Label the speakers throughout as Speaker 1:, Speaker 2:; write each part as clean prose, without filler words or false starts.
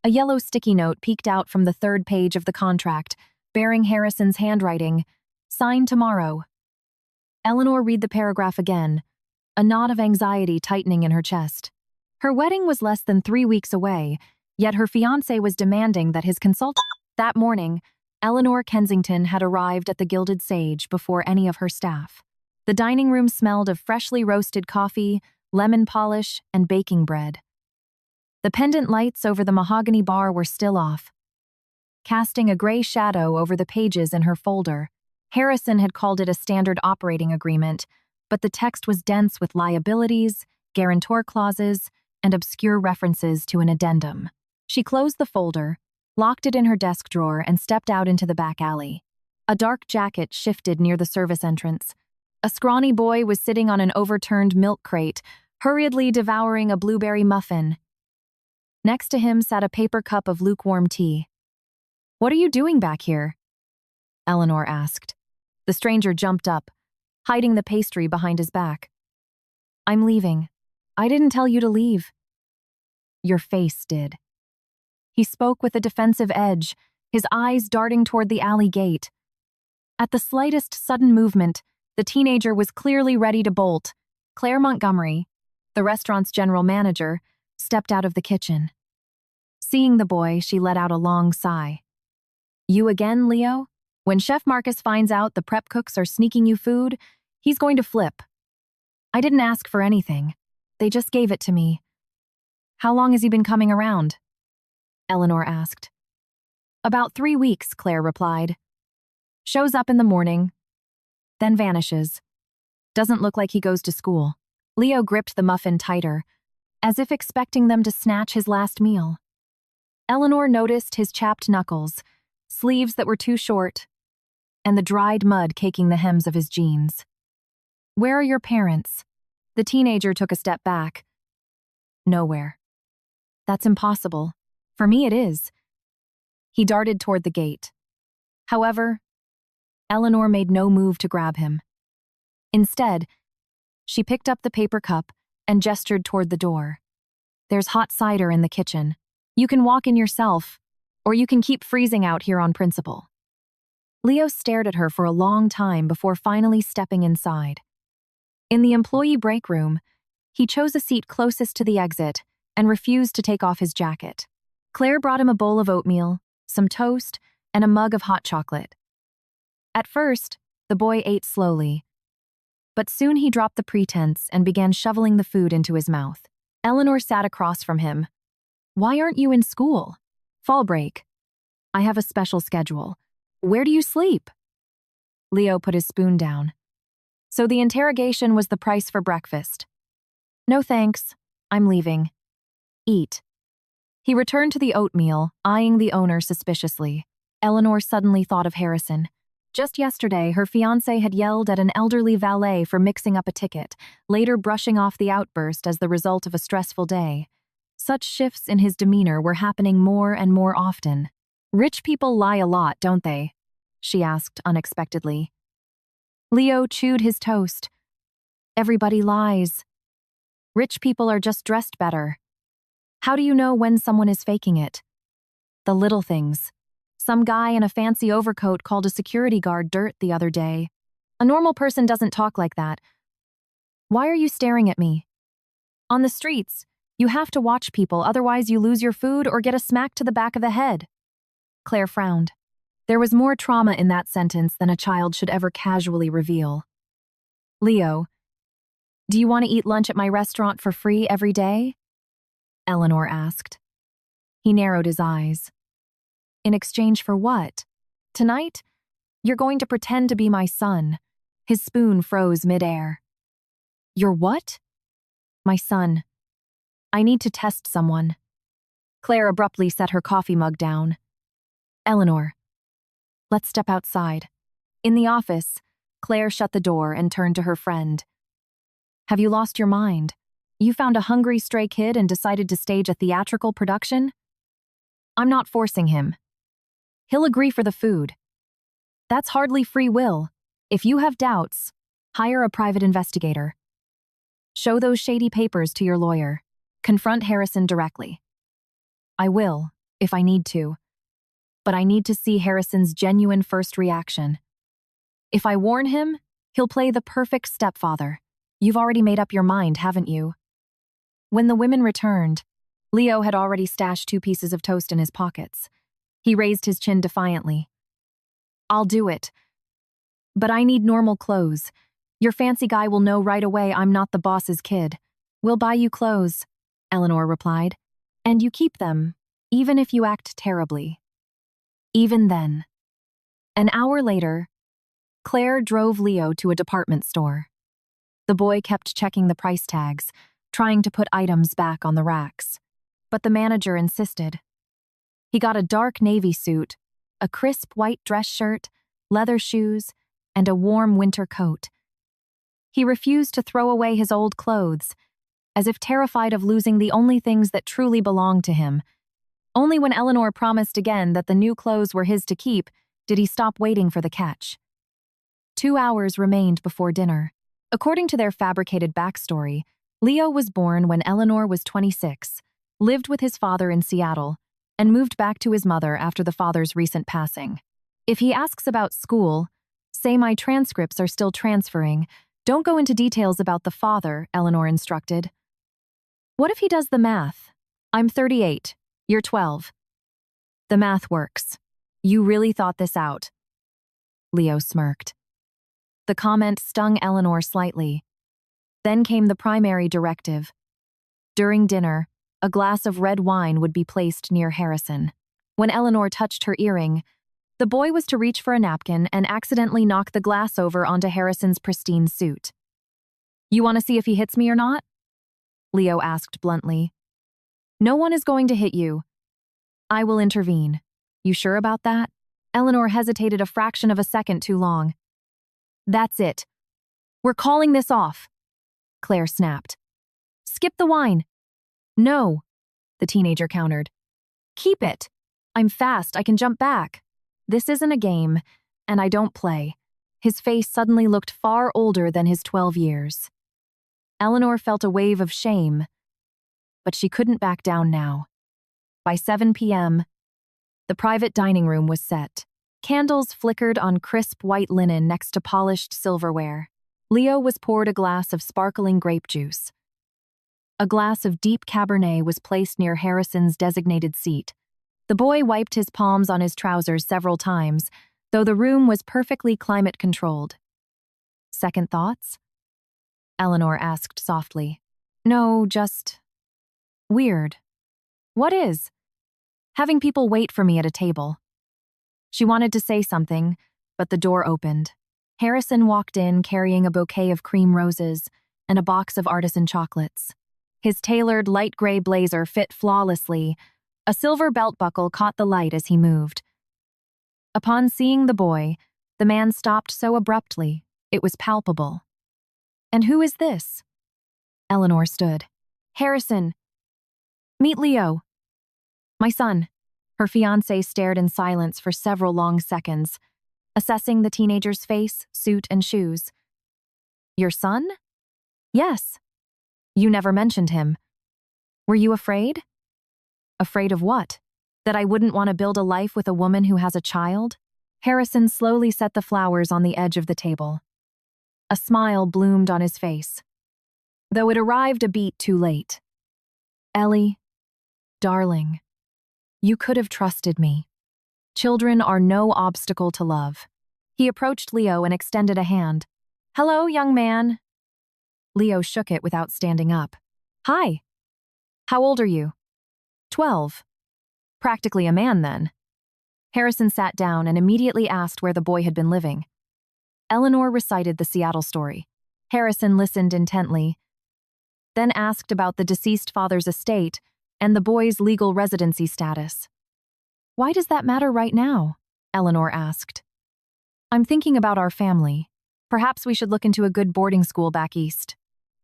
Speaker 1: A yellow sticky note peeked out from the third page of the contract, bearing Harrison's handwriting. Sign tomorrow. Eleanor read the paragraph again, a knot of anxiety tightening in her chest. Her wedding was less than 3 weeks away, yet her fiancé was demanding that his consult. That morning, Eleanor Kensington had arrived at the Gilded Sage before any of her staff. The dining room smelled of freshly roasted coffee, lemon polish, and baking bread. The pendant lights over the mahogany bar were still off, casting a gray shadow over the pages in her folder. Harrison had called it a standard operating agreement, but the text was dense with liabilities, guarantor clauses, and obscure references to an addendum. She closed the folder, locked it in her desk drawer, and stepped out into the back alley. A dark jacket shifted near the service entrance. A scrawny boy was sitting on an overturned milk crate, hurriedly devouring a blueberry muffin. Next to him sat a paper cup of lukewarm tea. "What are you doing back here?" Eleanor asked. The stranger jumped up, hiding the pastry behind his back. "I'm leaving. I didn't tell you to leave." "Your face did." He spoke with a defensive edge, his eyes darting toward the alley gate. At the slightest sudden movement, the teenager was clearly ready to bolt. Claire Montgomery, the restaurant's general manager, stepped out of the kitchen. Seeing the boy, she let out a long sigh. "You again, Leo? When Chef Marcus finds out the prep cooks are sneaking you food, he's going to flip. I didn't ask for anything. They just gave it to me." "How long has he been coming around?" Eleanor asked. "About 3 weeks," Claire replied. "Shows up in the morning, then vanishes. Doesn't look like he goes to school." Leo gripped the muffin tighter, as if expecting them to snatch his last meal. Eleanor noticed his chapped knuckles, sleeves that were too short, and the dried mud caking the hems of his jeans. "Where are your parents?" The teenager took a step back. "Nowhere." "That's impossible. For me it is." He darted toward the gate. However, Eleanor made no move to grab him. Instead, she picked up the paper cup and gestured toward the door. "There's hot cider in the kitchen. You can walk in yourself, or you can keep freezing out here on principle." Leo stared at her for a long time before finally stepping inside. In the employee break room, he chose a seat closest to the exit and refused to take off his jacket. Claire brought him a bowl of oatmeal, some toast, and a mug of hot chocolate. At first, the boy ate slowly, but soon he dropped the pretense and began shoveling the food into his mouth. Eleanor sat across from him. "Why aren't you in school?" "Fall break. I have a special schedule." "Where do you sleep?" Leo put his spoon down. "So the interrogation was the price for breakfast." "No thanks. I'm leaving." "Eat." He returned to the oatmeal, eyeing the owner suspiciously. Eleanor suddenly thought of Harrison. Just yesterday, her fiancé had yelled at an elderly valet for mixing up a ticket, later brushing off the outburst as the result of a stressful day. Such shifts in his demeanor were happening more and more often. "Rich people lie a lot, don't they?" she asked unexpectedly. Leo chewed his toast. "Everybody lies. Rich people are just dressed better. How do you know when someone is faking it?" "The little things. Some guy in a fancy overcoat called a security guard dirt the other day. A normal person doesn't talk like that." "Why are you staring at me?" "On the streets, you have to watch people, otherwise you lose your food or get a smack to the back of the head." Claire frowned. There was more trauma in that sentence than a child should ever casually reveal. "Leo, do you want to eat lunch at my restaurant for free every day?" Eleanor asked. He narrowed his eyes. "In exchange for what?" "Tonight, you're going to pretend to be my son." His spoon froze midair. "You're what?" "My son. I need to test someone." Claire abruptly set her coffee mug down. "Eleanor, let's step outside." In the office, Claire shut the door and turned to her friend. "Have you lost your mind? You found a hungry stray kid and decided to stage a theatrical production?" "I'm not forcing him. He'll agree for the food." "That's hardly free will. If you have doubts, hire a private investigator. Show those shady papers to your lawyer. Confront Harrison directly." "I will. if I need to. But I need to see Harrison's genuine first reaction. If I warn him, he'll play the perfect stepfather. You've already made up your mind, haven't you? When the women returned, Leo had already stashed 2 pieces of toast in his pockets. He raised his chin defiantly. I'll do it. But I need normal clothes. Your fancy guy will know right away I'm not the boss's kid. We'll buy you clothes, Eleanor replied. And you keep them, even if you act terribly. Even then. An hour later, Claire drove Leo to a department store. The boy kept checking the price tags, trying to put items back on the racks. But the manager insisted. He got a dark navy suit, a crisp white dress shirt, leather shoes, and a warm winter coat. He refused to throw away his old clothes, as if terrified of losing the only things that truly belonged to him. Only when Eleanor promised again that the new clothes were his to keep did he stop waiting for the catch. 2 hours remained before dinner. According to their fabricated backstory, Leo was born when Eleanor was 26, lived with his father in Seattle, and moved back to his mother after the father's recent passing. If he asks about school, say my transcripts are still transferring. Don't go into details about the father, Eleanor instructed. What if he does the math? I'm 38, you're 12. The math works. You really thought this out. Leo smirked. The comment stung Eleanor slightly. Then came the primary directive. During dinner, a glass of red wine would be placed near Harrison. When Eleanor touched her earring, the boy was to reach for a napkin and accidentally knock the glass over onto Harrison's pristine suit. You want to see if he hits me or not? Leo asked bluntly. No one is going to hit you. I will intervene. You sure about that? Eleanor hesitated a fraction of a second too long. That's it. We're calling this off, Claire snapped. Skip the wine. No, the teenager countered. Keep it. I'm fast, I can jump back. This isn't a game, and I don't play. His face suddenly looked far older than his 12 years. Eleanor felt a wave of shame, but she couldn't back down now. By 7 p.m., the private dining room was set. Candles flickered on crisp white linen next to polished silverware. Leo was poured a glass of sparkling grape juice. A glass of deep Cabernet was placed near Harrison's designated seat. The boy wiped his palms on his trousers several times, though the room was perfectly climate-controlled. Second thoughts? Eleanor asked softly. No, just weird. What is? Having people wait for me at a table. She wanted to say something, but the door opened. Harrison walked in carrying a bouquet of cream roses and a box of artisan chocolates. His tailored light gray blazer fit flawlessly. A silver belt buckle caught the light as he moved. Upon seeing the boy, the man stopped so abruptly, it was palpable. And who is this? Eleanor stood. Harrison. Meet Leo. My son. Her fiancé stared in silence for several long seconds, assessing the teenager's face, suit, and shoes. Your son? Yes. You never mentioned him. Were you afraid? Afraid of what? That I wouldn't want to build a life with a woman who has a child? Harrison slowly set the flowers on the edge of the table. A smile bloomed on his face, though it arrived a beat too late. Ellie, darling, you could have trusted me. Children are no obstacle to love. He approached Leo and extended a hand. Hello, young man. Leo shook it without standing up. Hi. How old are you? 12. Practically a man, then. Harrison sat down and immediately asked where the boy had been living. Eleanor recited the Seattle story. Harrison listened intently, then asked about the deceased father's estate and the boy's legal residency status. Why does that matter right now? Eleanor asked. I'm thinking about our family. Perhaps we should look into a good boarding school back east.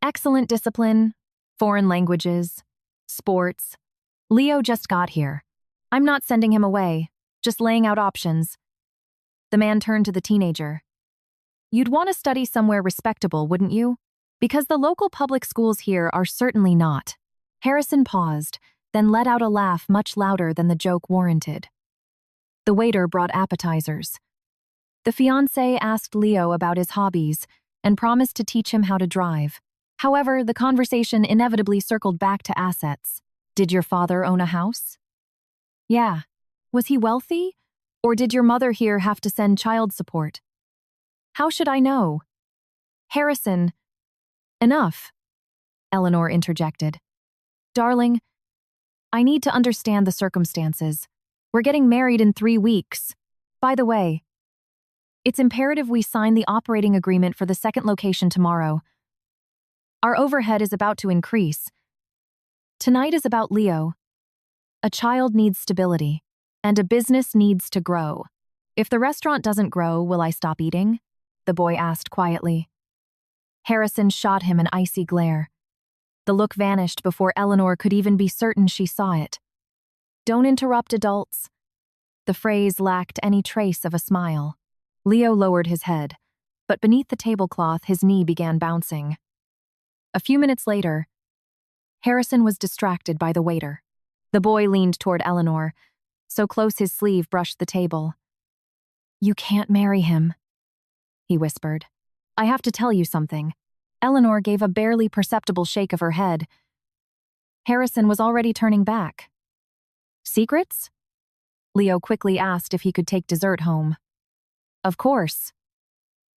Speaker 1: Excellent discipline, foreign languages, sports. Leo just got here. I'm not sending him away, just laying out options. The man turned to the teenager. You'd want to study somewhere respectable, wouldn't you? Because the local public schools here are certainly not. Harrison paused, then let out a laugh much louder than the joke warranted. The waiter brought appetizers. The fiancé asked Leo about his hobbies and promised to teach him how to drive. However, the conversation inevitably circled back to assets. Did your father own a house? Yeah. Was he wealthy? Or did your mother here have to send child support? How should I know? Harrison. Enough, Eleanor interjected. Darling, I need to understand the circumstances. We're getting married in 3 weeks. By the way, it's imperative we sign the operating agreement for the second location tomorrow. Our overhead is about to increase. Tonight is about Leo. A child needs stability, and a business needs to grow. If the restaurant doesn't grow, will I stop eating? The boy asked quietly. Harrison shot him an icy glare. The look vanished before Eleanor could even be certain she saw it. Don't interrupt adults. The phrase lacked any trace of a smile. Leo lowered his head, but beneath the tablecloth his knee began bouncing. A few minutes later, Harrison was distracted by the waiter. The boy leaned toward Eleanor, so close his sleeve brushed the table. You can't marry him, he whispered. I have to tell you something. Eleanor gave a barely perceptible shake of her head. Harrison was already turning back. Secrets? Leo quickly asked if he could take dessert home. Of course,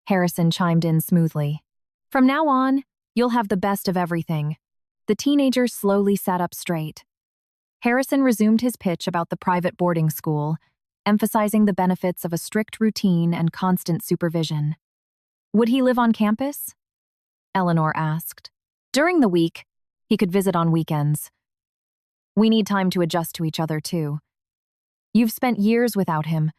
Speaker 1: Harrison chimed in smoothly. From now on, you'll have the best of everything. The teenager slowly sat up straight. Harrison resumed his pitch about the private boarding school, emphasizing the benefits of a strict routine and constant supervision. Would he live on campus? Eleanor asked. During the week, he could visit on weekends. We need time to adjust to each other, too. You've spent years without him.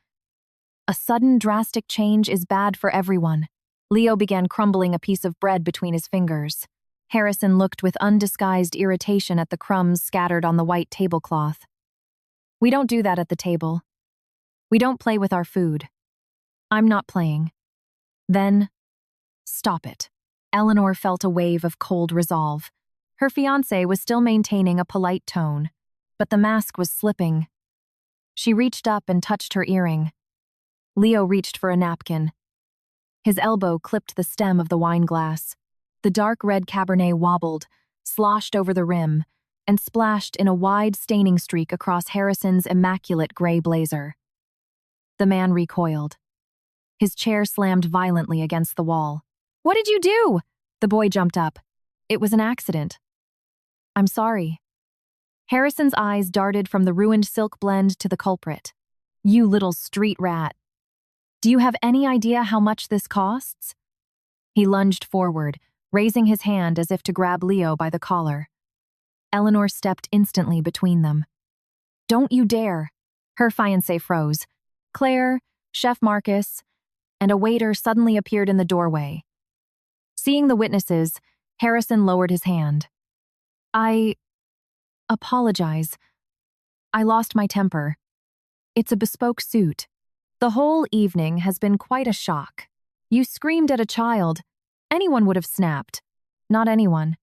Speaker 1: A sudden, drastic change is bad for everyone. Leo began crumbling a piece of bread between his fingers. Harrison looked with undisguised irritation at the crumbs scattered on the white tablecloth. We don't do that at the table. We don't play with our food. I'm not playing. Then, stop it. Eleanor felt a wave of cold resolve. Her fiancé was still maintaining a polite tone, but the mask was slipping. She reached up and touched her earring. Leo reached for a napkin. His elbow clipped the stem of the wine glass. The dark red Cabernet wobbled, sloshed over the rim, and splashed in a wide staining streak across Harrison's immaculate gray blazer. The man recoiled. His chair slammed violently against the wall. What did you do? The boy jumped up. It was an accident. I'm sorry. Harrison's eyes darted from the ruined silk blend to the culprit. You little street rat. Do you have any idea how much this costs? He lunged forward, raising his hand as if to grab Leo by the collar. Eleanor stepped instantly between them. Don't you dare. Her fiancé froze. Claire, Chef Marcus, and a waiter suddenly appeared in the doorway. Seeing the witnesses, Harrison lowered his hand. I apologize. I lost my temper. It's a bespoke suit. The whole evening has been quite a shock. You screamed at a child. Anyone would have snapped. Not anyone.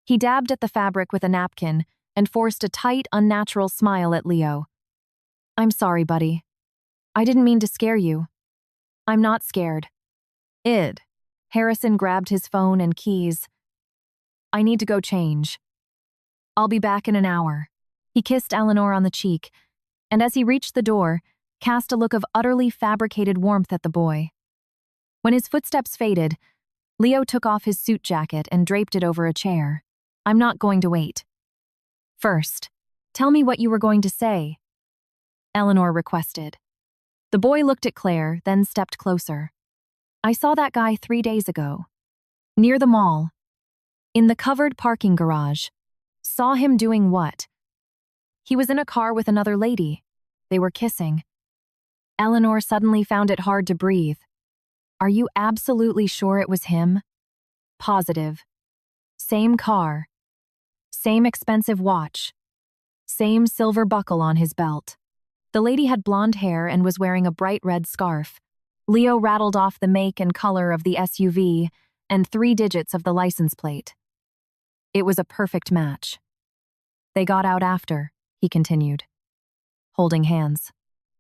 Speaker 1: He dabbed at the fabric with a napkin and forced a tight, unnatural smile at Leo. I'm sorry, buddy. I didn't mean to scare you. I'm not scared. Harrison grabbed his phone and keys. I need to go change. I'll be back in an hour. He kissed Eleanor on the cheek, and as he reached the door, cast a look of utterly fabricated warmth at the boy. When his footsteps faded, Leo took off his suit jacket and draped it over a chair. I'm not going to wait. First, tell me what you were going to say, Eleanor requested. The boy looked at Claire, then stepped closer. I saw that guy 3 days ago. Near the mall. In the covered parking garage. Saw him doing what? He was in a car with another lady. They were kissing. Eleanor suddenly found it hard to breathe. Are you absolutely sure it was him? Positive. Same car. Same expensive watch. Same silver buckle on his belt. The lady had blonde hair and was wearing a bright red scarf. Leo rattled off the make and color of the SUV and 3 digits of the license plate. It was a perfect match. They got out after, he continued, holding hands.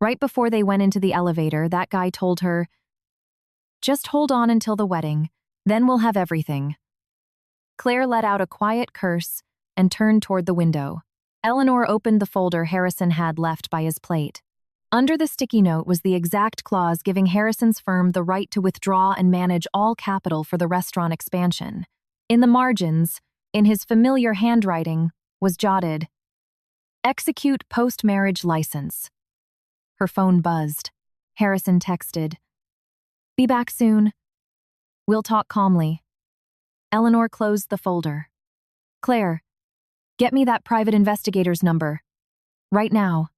Speaker 1: Right before they went into the elevator, that guy told her, "Just hold on until the wedding, then we'll have everything." Claire let out a quiet curse and turned toward the window. Eleanor opened the folder Harrison had left by his plate. Under the sticky note was the exact clause giving Harrison's firm the right to withdraw and manage all capital for the restaurant expansion. In the margins, in his familiar handwriting, was jotted, "Execute post-marriage license." Her phone buzzed. Harrison texted, "Be back soon. We'll talk calmly." Eleanor closed the folder. "Claire, get me that private investigator's number. Right now."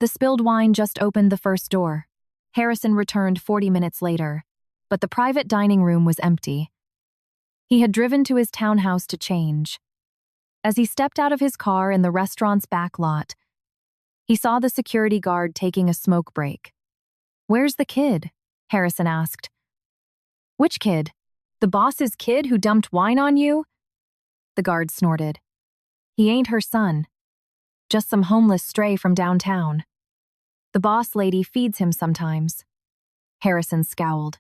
Speaker 1: The spilled wine just opened the first door. Harrison returned 40 minutes later, but the private dining room was empty. He had driven to his townhouse to change. As he stepped out of his car in the restaurant's back lot, he saw the security guard taking a smoke break. "Where's the kid?" Harrison asked. "Which kid? The boss's kid who dumped wine on you?" The guard snorted. "He ain't her son. Just some homeless stray from downtown. The boss lady feeds him sometimes." Harrison scowled.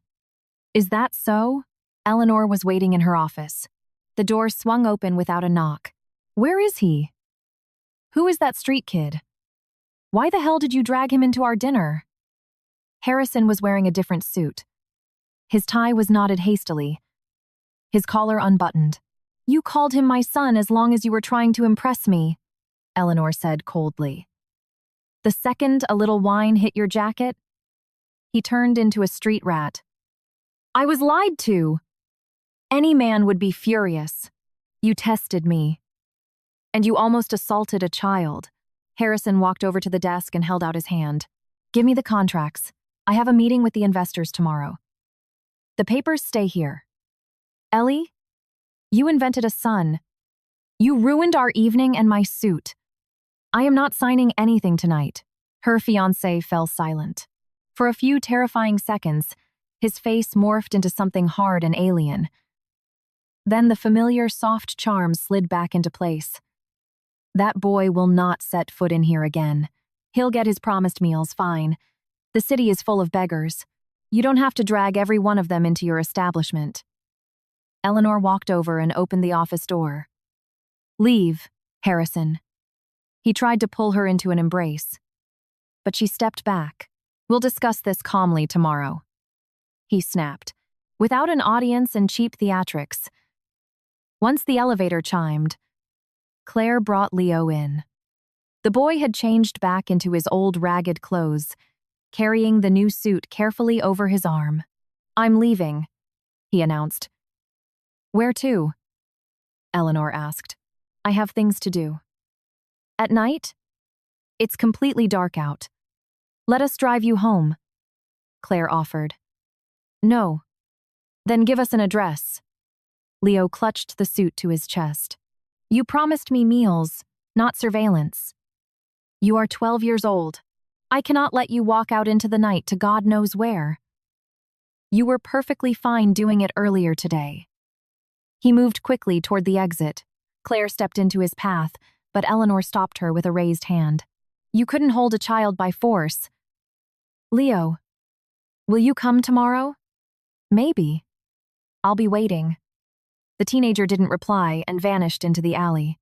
Speaker 1: "Is that so?" Eleanor was waiting in her office. The door swung open without a knock. "Where is he? Who is that street kid? Why the hell did you drag him into our dinner?" Harrison was wearing a different suit. His tie was knotted hastily, his collar unbuttoned. "You called him my son as long as you were trying to impress me," Eleanor said coldly. "The second a little wine hit your jacket, he turned into a street rat." "I was lied to. Any man would be furious. You tested me. And you almost assaulted a child." Harrison walked over to the desk and held out his hand. "Give me the contracts. I have a meeting with the investors tomorrow. The papers stay here. Ellie, you invented a son. You ruined our evening and my suit. I am not signing anything tonight." Her fiancé fell silent. For a few terrifying seconds, his face morphed into something hard and alien. Then the familiar soft charm slid back into place. "That boy will not set foot in here again. He'll get his promised meals, fine. The city is full of beggars. You don't have to drag every one of them into your establishment." Eleanor walked over and opened the office door. "Leave, Harrison." He tried to pull her into an embrace, but she stepped back. "We'll discuss this calmly tomorrow," he snapped, without an audience and cheap theatrics. Once the elevator chimed, Claire brought Leo in. The boy had changed back into his old ragged clothes, carrying the new suit carefully over his arm. "I'm leaving," he announced. "Where to?" Eleanor asked. "I have things to do." "At night? It's completely dark out. Let us drive you home," Claire offered. "No." "Then give us an address." Leo clutched the suit to his chest. "You promised me meals, not surveillance. You are 12 years old. I cannot let you walk out into the night to God knows where. You were perfectly fine doing it earlier today." He moved quickly toward the exit. Claire stepped into his path, but Eleanor stopped her with a raised hand. "You couldn't hold a child by force." "Leo, will you come tomorrow?" "Maybe. I'll be waiting." The teenager didn't reply and vanished into the alley.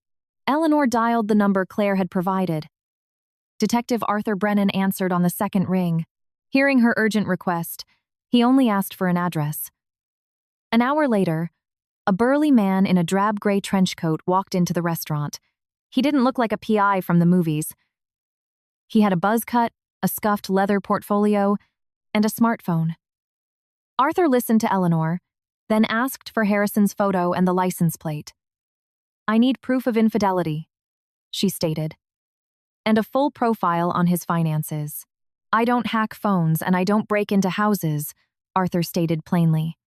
Speaker 1: Eleanor dialed the number Claire had provided. Detective Arthur Brennan answered on the second ring. Hearing her urgent request, he only asked for an address. An hour later, a burly man in a drab gray trench coat walked into the restaurant. He didn't look like a PI from the movies. He had a buzz cut, a scuffed leather portfolio, and a smartphone. Arthur listened to Eleanor, then asked for Harrison's photo and the license plate. "I need proof of infidelity," she stated, "and a full profile on his finances." "I don't hack phones and I don't break into houses," Arthur stated plainly.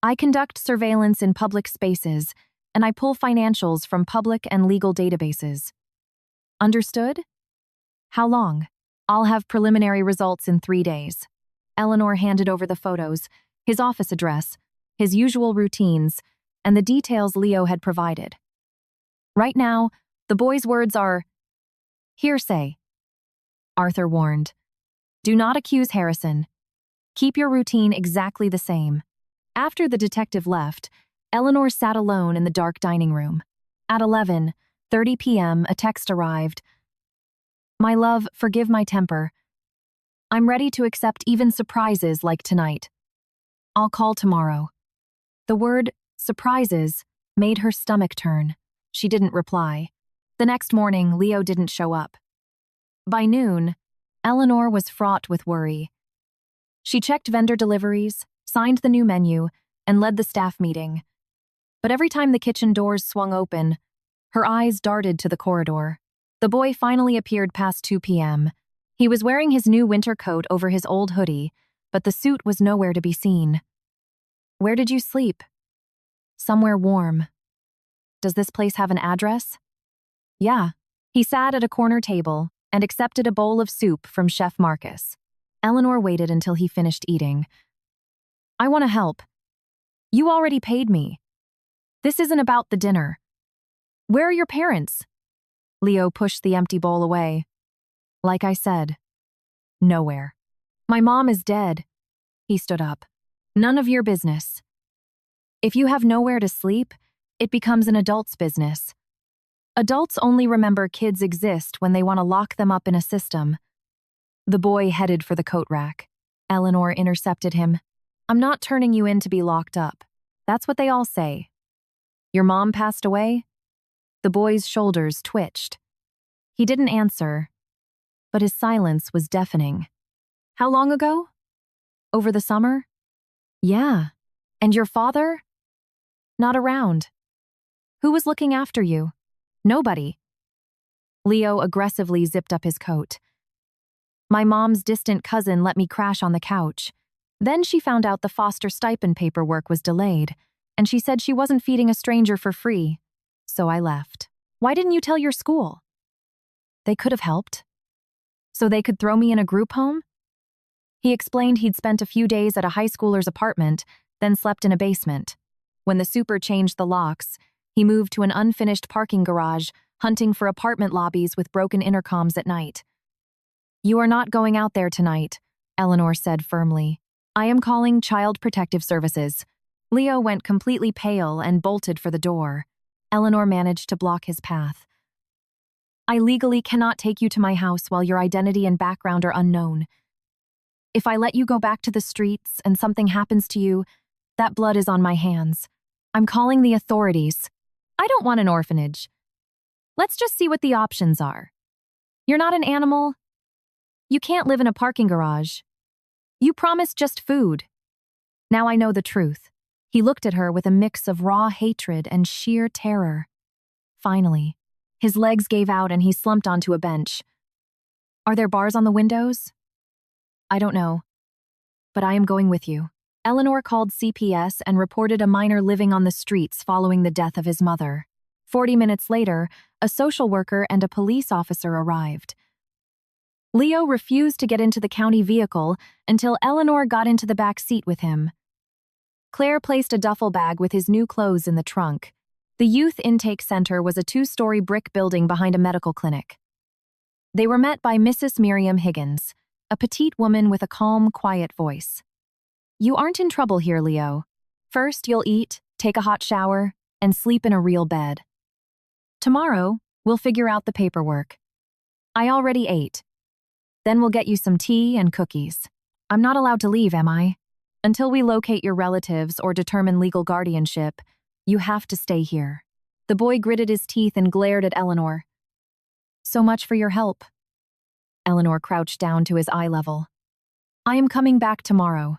Speaker 1: "I conduct surveillance in public spaces, and I pull financials from public and legal databases." "Understood? How long?" "I'll have preliminary results in 3 days." Eleanor handed over the photos, his office address, his usual routines, and the details Leo had provided. "Right now, The boy's words are hearsay, Arthur warned. Do not accuse Harrison. Keep your routine exactly the same. After the detective left, Eleanor sat alone in the dark dining room. At 11:30 p.m., a text arrived. My love, forgive my temper. I'm ready to accept even surprises like tonight. I'll call tomorrow. The word surprises made her stomach turn. She didn't reply. The next morning, Leo didn't show up. By noon, Eleanor was fraught with worry. She checked vendor deliveries, signed the new menu, and led the staff meeting. But every time the kitchen doors swung open, her eyes darted to the corridor. The boy finally appeared past 2 p.m. He was wearing his new winter coat over his old hoodie, but the suit was nowhere to be seen. Where did you sleep? Somewhere warm. Does this place have an address? Yeah. He sat at a corner table and accepted a bowl of soup from Chef Marcus. Eleanor waited until he finished eating. I want to help. You already paid me. This isn't about the dinner. Where are your parents? Leo pushed the empty bowl away. Like I said, nowhere. My mom is dead. He stood up. None of your business. If you have nowhere to sleep, it becomes an adult's business. Adults only remember kids exist when they want to lock them up in a system. The boy headed for the coat rack. Eleanor intercepted him. I'm not turning you in to be locked up. That's what they all say. Your mom passed away? The boy's shoulders twitched. He didn't answer, but his silence was deafening. How long ago? Over the summer? Yeah. And your father? Not around. Who was looking after you? Nobody. Leo aggressively zipped up his coat. My mom's distant cousin let me crash on the couch. Then she found out the foster stipend paperwork was delayed, and she said she wasn't feeding a stranger for free. So I left. Why didn't you tell your school? They could have helped. So they could throw me in a group home? He explained he'd spent a few days at a high schooler's apartment, then slept in a basement. When the super changed the locks, he moved to an unfinished parking garage, hunting for apartment lobbies with broken intercoms at night. You are not going out there tonight, Eleanor said firmly. I am calling Child Protective Services. Leo went completely pale and bolted for the door. Eleanor managed to block his path. I legally cannot take you to my house while your identity and background are unknown. If I let you go back to the streets and something happens to you, that blood is on my hands. I'm calling the authorities. I don't want an orphanage. Let's just see what the options are. You're not an animal. You can't live in a parking garage. You promised just food. Now I know the truth. He looked at her with a mix of raw hatred and sheer terror. Finally, his legs gave out and he slumped onto a bench. Are there bars on the windows? I don't know. But I am going with you. Eleanor called CPS and reported a minor living on the streets following the death of his mother. 40 minutes later, a social worker and a police officer arrived. Leo refused to get into the county vehicle until Eleanor got into the back seat with him. Claire placed a duffel bag with his new clothes in the trunk. The youth intake center was a 2-story brick building behind a medical clinic. They were met by Mrs. Miriam Higgins, a petite woman with a calm, quiet voice. You aren't in trouble here, Leo. First, you'll eat, take a hot shower, and sleep in a real bed. Tomorrow, we'll figure out the paperwork. I already ate. Then we'll get you some tea and cookies. I'm not allowed to leave, am I? Until we locate your relatives or determine legal guardianship, you have to stay here. The boy gritted his teeth and glared at Eleanor. So much for your help. Eleanor crouched down to his eye level. I am coming back tomorrow.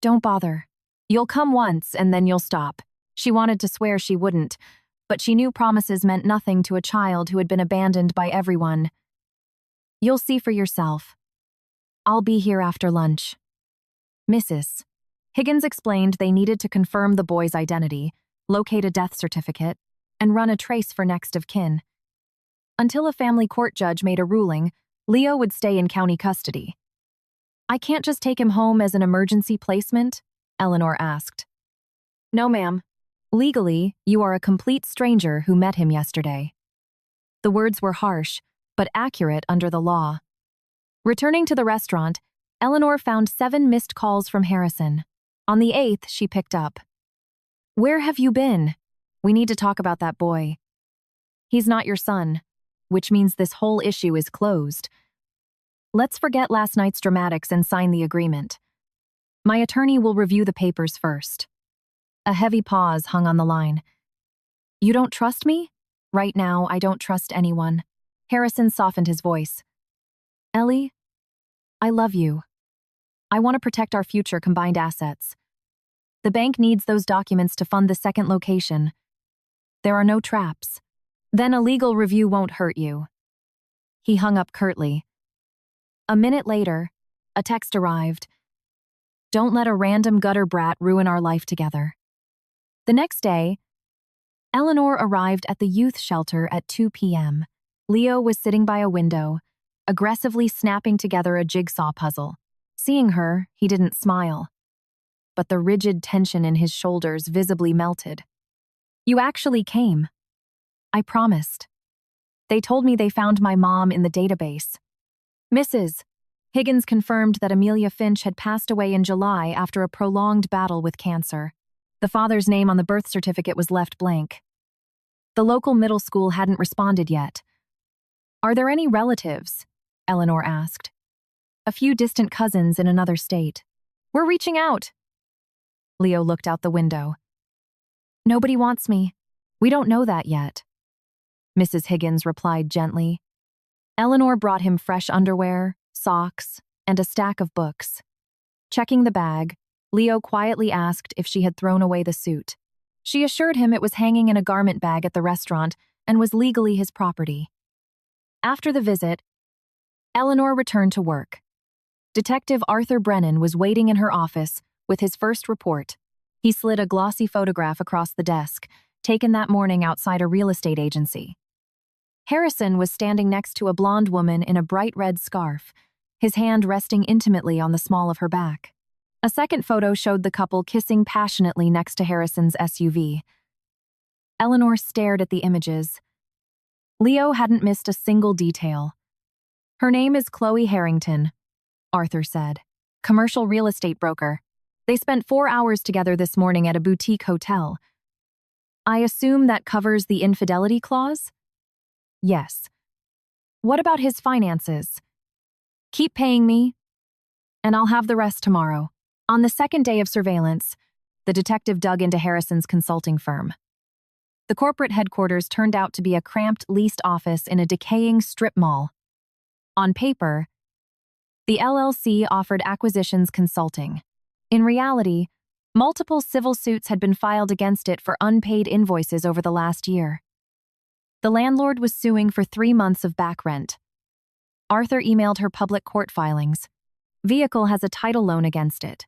Speaker 1: Don't bother. You'll come once and then you'll stop. She wanted to swear she wouldn't, but she knew promises meant nothing to a child who had been abandoned by everyone. You'll see for yourself. I'll be here after lunch. Mrs. Higgins explained they needed to confirm the boy's identity, locate a death certificate, and run a trace for next of kin. Until a family court judge made a ruling, Leo would stay in county custody. I can't just take him home as an emergency placement? Eleanor asked. No, ma'am. Legally, you are a complete stranger who met him yesterday. The words were harsh, but accurate under the law. Returning to the restaurant, Eleanor found 7 missed calls from Harrison. On the 8th, she picked up. "Where have you been? We need to talk about that boy. He's not your son, which means this whole issue is closed. Let's forget last night's dramatics and sign the agreement. My attorney will review the papers first." A heavy pause hung on the line. "You don't trust me?" "Right now, I don't trust anyone." Harrison softened his voice. "Ellie, I love you. I want to protect our future combined assets. The bank needs those documents to fund the second location. There are no traps. Then a legal review won't hurt you." He hung up curtly. A minute later, a text arrived. "Don't let a random gutter brat ruin our life together." The next day, Eleanor arrived at the youth shelter at 2 p.m. Leo was sitting by a window, aggressively snapping together a jigsaw puzzle. Seeing her, he didn't smile. But the rigid tension in his shoulders visibly melted. "You actually came. I promised. They told me they found my mom in the database." Mrs. Higgins confirmed that Amelia Finch had passed away in July after a prolonged battle with cancer. The father's name on the birth certificate was left blank. The local middle school hadn't responded yet. "Are there any relatives?" Eleanor asked. "A few distant cousins in another state. We're reaching out." Leo looked out the window. "Nobody wants me. We don't know that yet." Mrs. Higgins replied gently. Eleanor brought him fresh underwear, socks, and a stack of books. Checking the bag, Leo quietly asked if she had thrown away the suit. She assured him it was hanging in a garment bag at the restaurant and was legally his property. After the visit, Eleanor returned to work. Detective Arthur Brennan was waiting in her office with his first report. He slid a glossy photograph across the desk, taken that morning outside a real estate agency. Harrison was standing next to a blonde woman in a bright red scarf, his hand resting intimately on the small of her back. A second photo showed the couple kissing passionately next to Harrison's SUV. Eleanor stared at the images. Leo hadn't missed a single detail. "Her name is Chloe Harrington," Arthur said. "Commercial real estate broker. They spent 4 hours together this morning at a boutique hotel. I assume that covers the infidelity clause?" "Yes." "What about his finances?" "Keep paying me, and I'll have the rest tomorrow." On the second day of surveillance, the detective dug into Harrison's consulting firm. The corporate headquarters turned out to be a cramped leased office in a decaying strip mall. On paper, the LLC offered acquisitions consulting. In reality, multiple civil suits had been filed against it for unpaid invoices over the last year. The landlord was suing for 3 months of back rent. Arthur emailed her public court filings. Vehicle has a title loan against it.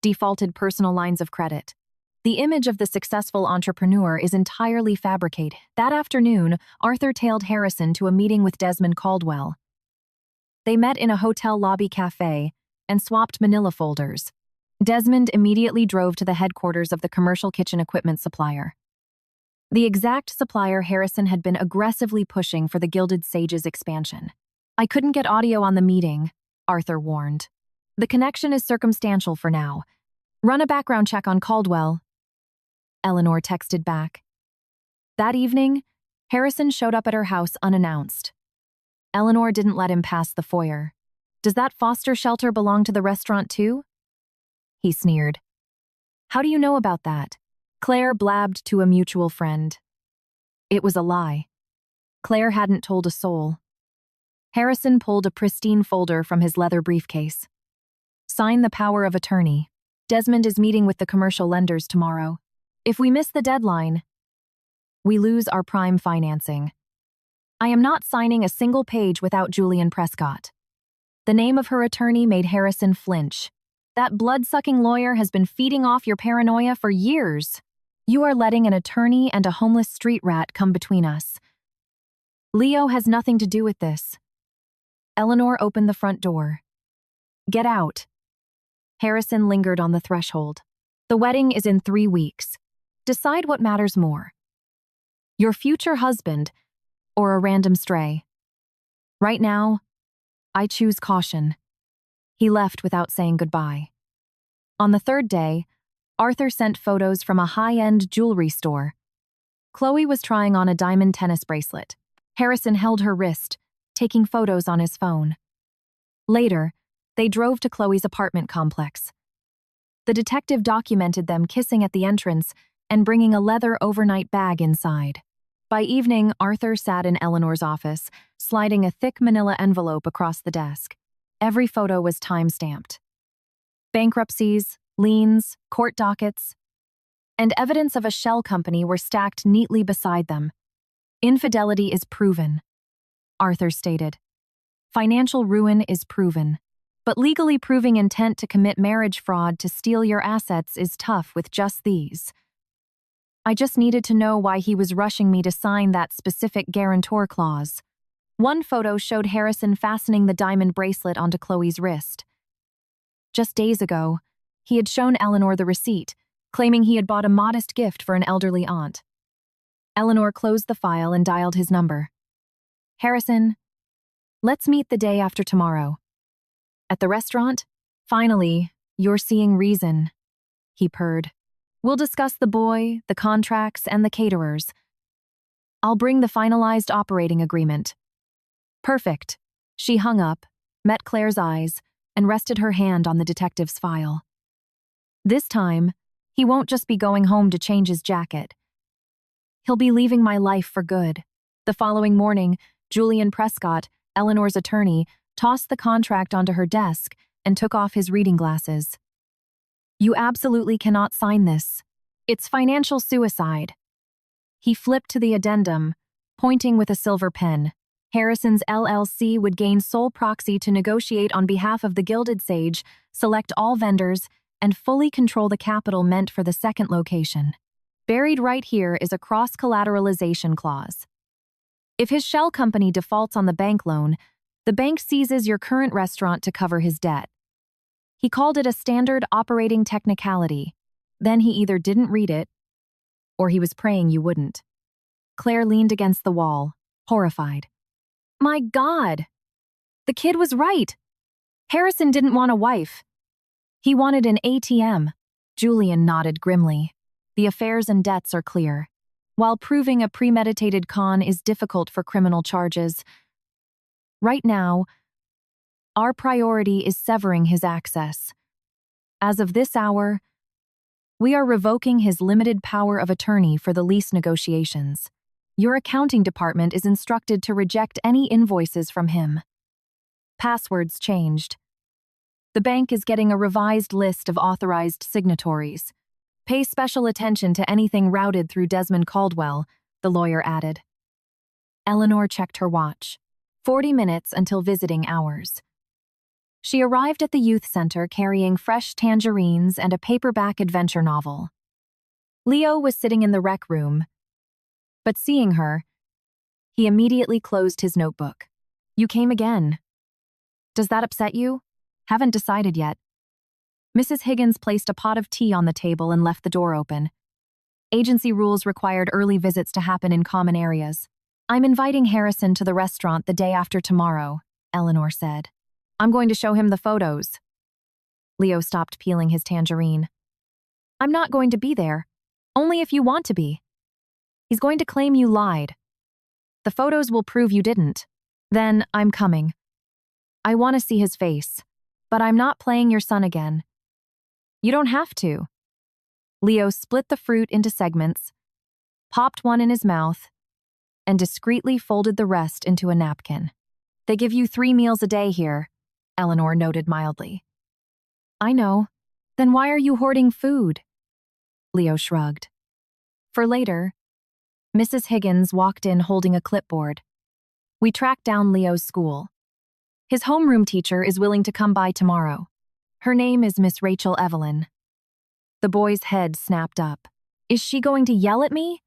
Speaker 1: Defaulted personal lines of credit. The image of the successful entrepreneur is entirely fabricated. That afternoon, Arthur tailed Harrison to a meeting with Desmond Caldwell. They met in a hotel lobby cafe and swapped manila folders. Desmond immediately drove to the headquarters of the commercial kitchen equipment supplier. The exact supplier Harrison had been aggressively pushing for the Gilded Sage's expansion. "I couldn't get audio on the meeting," Arthur warned. "The connection is circumstantial for now. Run a background check on Caldwell." Eleanor texted back. That evening, Harrison showed up at her house unannounced. Eleanor didn't let him pass the foyer. "Does that foster shelter belong to the restaurant too?" He sneered. "How do you know about that?" Claire blabbed to a mutual friend. It was a lie. Claire hadn't told a soul. Harrison pulled a pristine folder from his leather briefcase. "Sign the power of attorney. Desmond is meeting with the commercial lenders tomorrow. If we miss the deadline, we lose our prime financing. I am not signing a single page without Julian Prescott." The name of her attorney made Harrison flinch. "That blood-sucking lawyer has been feeding off your paranoia for years. You are letting an attorney and a homeless street rat come between us. Leo has nothing to do with this." Eleanor opened the front door. "Get out." Harrison lingered on the threshold. "The wedding is in 3 weeks. Decide what matters more. Your future husband or a random stray. Right now, I choose caution. He left without saying goodbye. On the third day, Arthur sent photos from a high-end jewelry store. Chloe was trying on a diamond tennis bracelet. Harrison held her wrist, taking photos on his phone. Later, they drove to Chloe's apartment complex. The detective documented them kissing at the entrance and bringing a leather overnight bag inside. By evening, Arthur sat in Eleanor's office, sliding a thick manila envelope across the desk. Every photo was time-stamped. Bankruptcies, liens, court dockets, and evidence of a shell company were stacked neatly beside them. Infidelity is proven, Arthur stated. Financial ruin is proven. But legally proving intent to commit marriage fraud to steal your assets is tough with just these. I just needed to know why he was rushing me to sign that specific guarantor clause. One photo showed Harrison fastening the diamond bracelet onto Chloe's wrist. Just days ago, he had shown Eleanor the receipt, claiming he had bought a modest gift for an elderly aunt. Eleanor closed the file and dialed his number. Harrison, let's meet the day after tomorrow. At the restaurant? Finally, you're seeing reason, he purred. We'll discuss the boy, the contracts, and the caterers. I'll bring the finalized operating agreement. Perfect. She hung up, met Claire's eyes, and rested her hand on the detective's file. This time, he won't just be going home to change his jacket. He'll be leaving my life for good. The following morning, Julian Prescott, Eleanor's attorney, tossed the contract onto her desk and took off his reading glasses. You absolutely cannot sign this. It's financial suicide. He flipped to the addendum, pointing with a silver pen. Harrison's LLC would gain sole proxy to negotiate on behalf of the Gilded Sage, select all vendors, and fully control the capital meant for the second location. Buried right here is a cross-collateralization clause. If his shell company defaults on the bank loan, the bank seizes your current restaurant to cover his debt. He called it a standard operating technicality. Then he either didn't read it, or he was praying you wouldn't. Claire leaned against the wall, horrified. My God! The kid was right. Harrison didn't want a wife. He wanted an ATM. Julian nodded grimly. The affairs and debts are clear. While proving a premeditated con is difficult for criminal charges, right now, our priority is severing his access. As of this hour, we are revoking his limited power of attorney for the lease negotiations. Your accounting department is instructed to reject any invoices from him. Passwords changed. The bank is getting a revised list of authorized signatories. Pay special attention to anything routed through Desmond Caldwell, the lawyer added. Eleanor checked her watch. 40 minutes until visiting hours. She arrived at the youth center carrying fresh tangerines and a paperback adventure novel. Leo was sitting in the rec room, but seeing her, he immediately closed his notebook. You came again. Does that upset you? Haven't decided yet. Mrs. Higgins placed a pot of tea on the table and left the door open. Agency rules required early visits to happen in common areas. I'm inviting Harrison to the restaurant the day after tomorrow, Eleanor said. I'm going to show him the photos. Leo stopped peeling his tangerine. I'm not going to be there. Only if you want to be. He's going to claim you lied. The photos will prove you didn't. Then I'm coming. I want to see his face, but I'm not playing your son again. You don't have to. Leo split the fruit into segments, popped one in his mouth, and discreetly folded the rest into a napkin. They give you 3 meals a day here, Eleanor noted mildly. I know. Then why are you hoarding food? Leo shrugged. For later, Mrs. Higgins walked in holding a clipboard. We tracked down Leo's school. His homeroom teacher is willing to come by tomorrow. Her name is Miss Rachel Evelyn. The boy's head snapped up. Is she going to yell at me?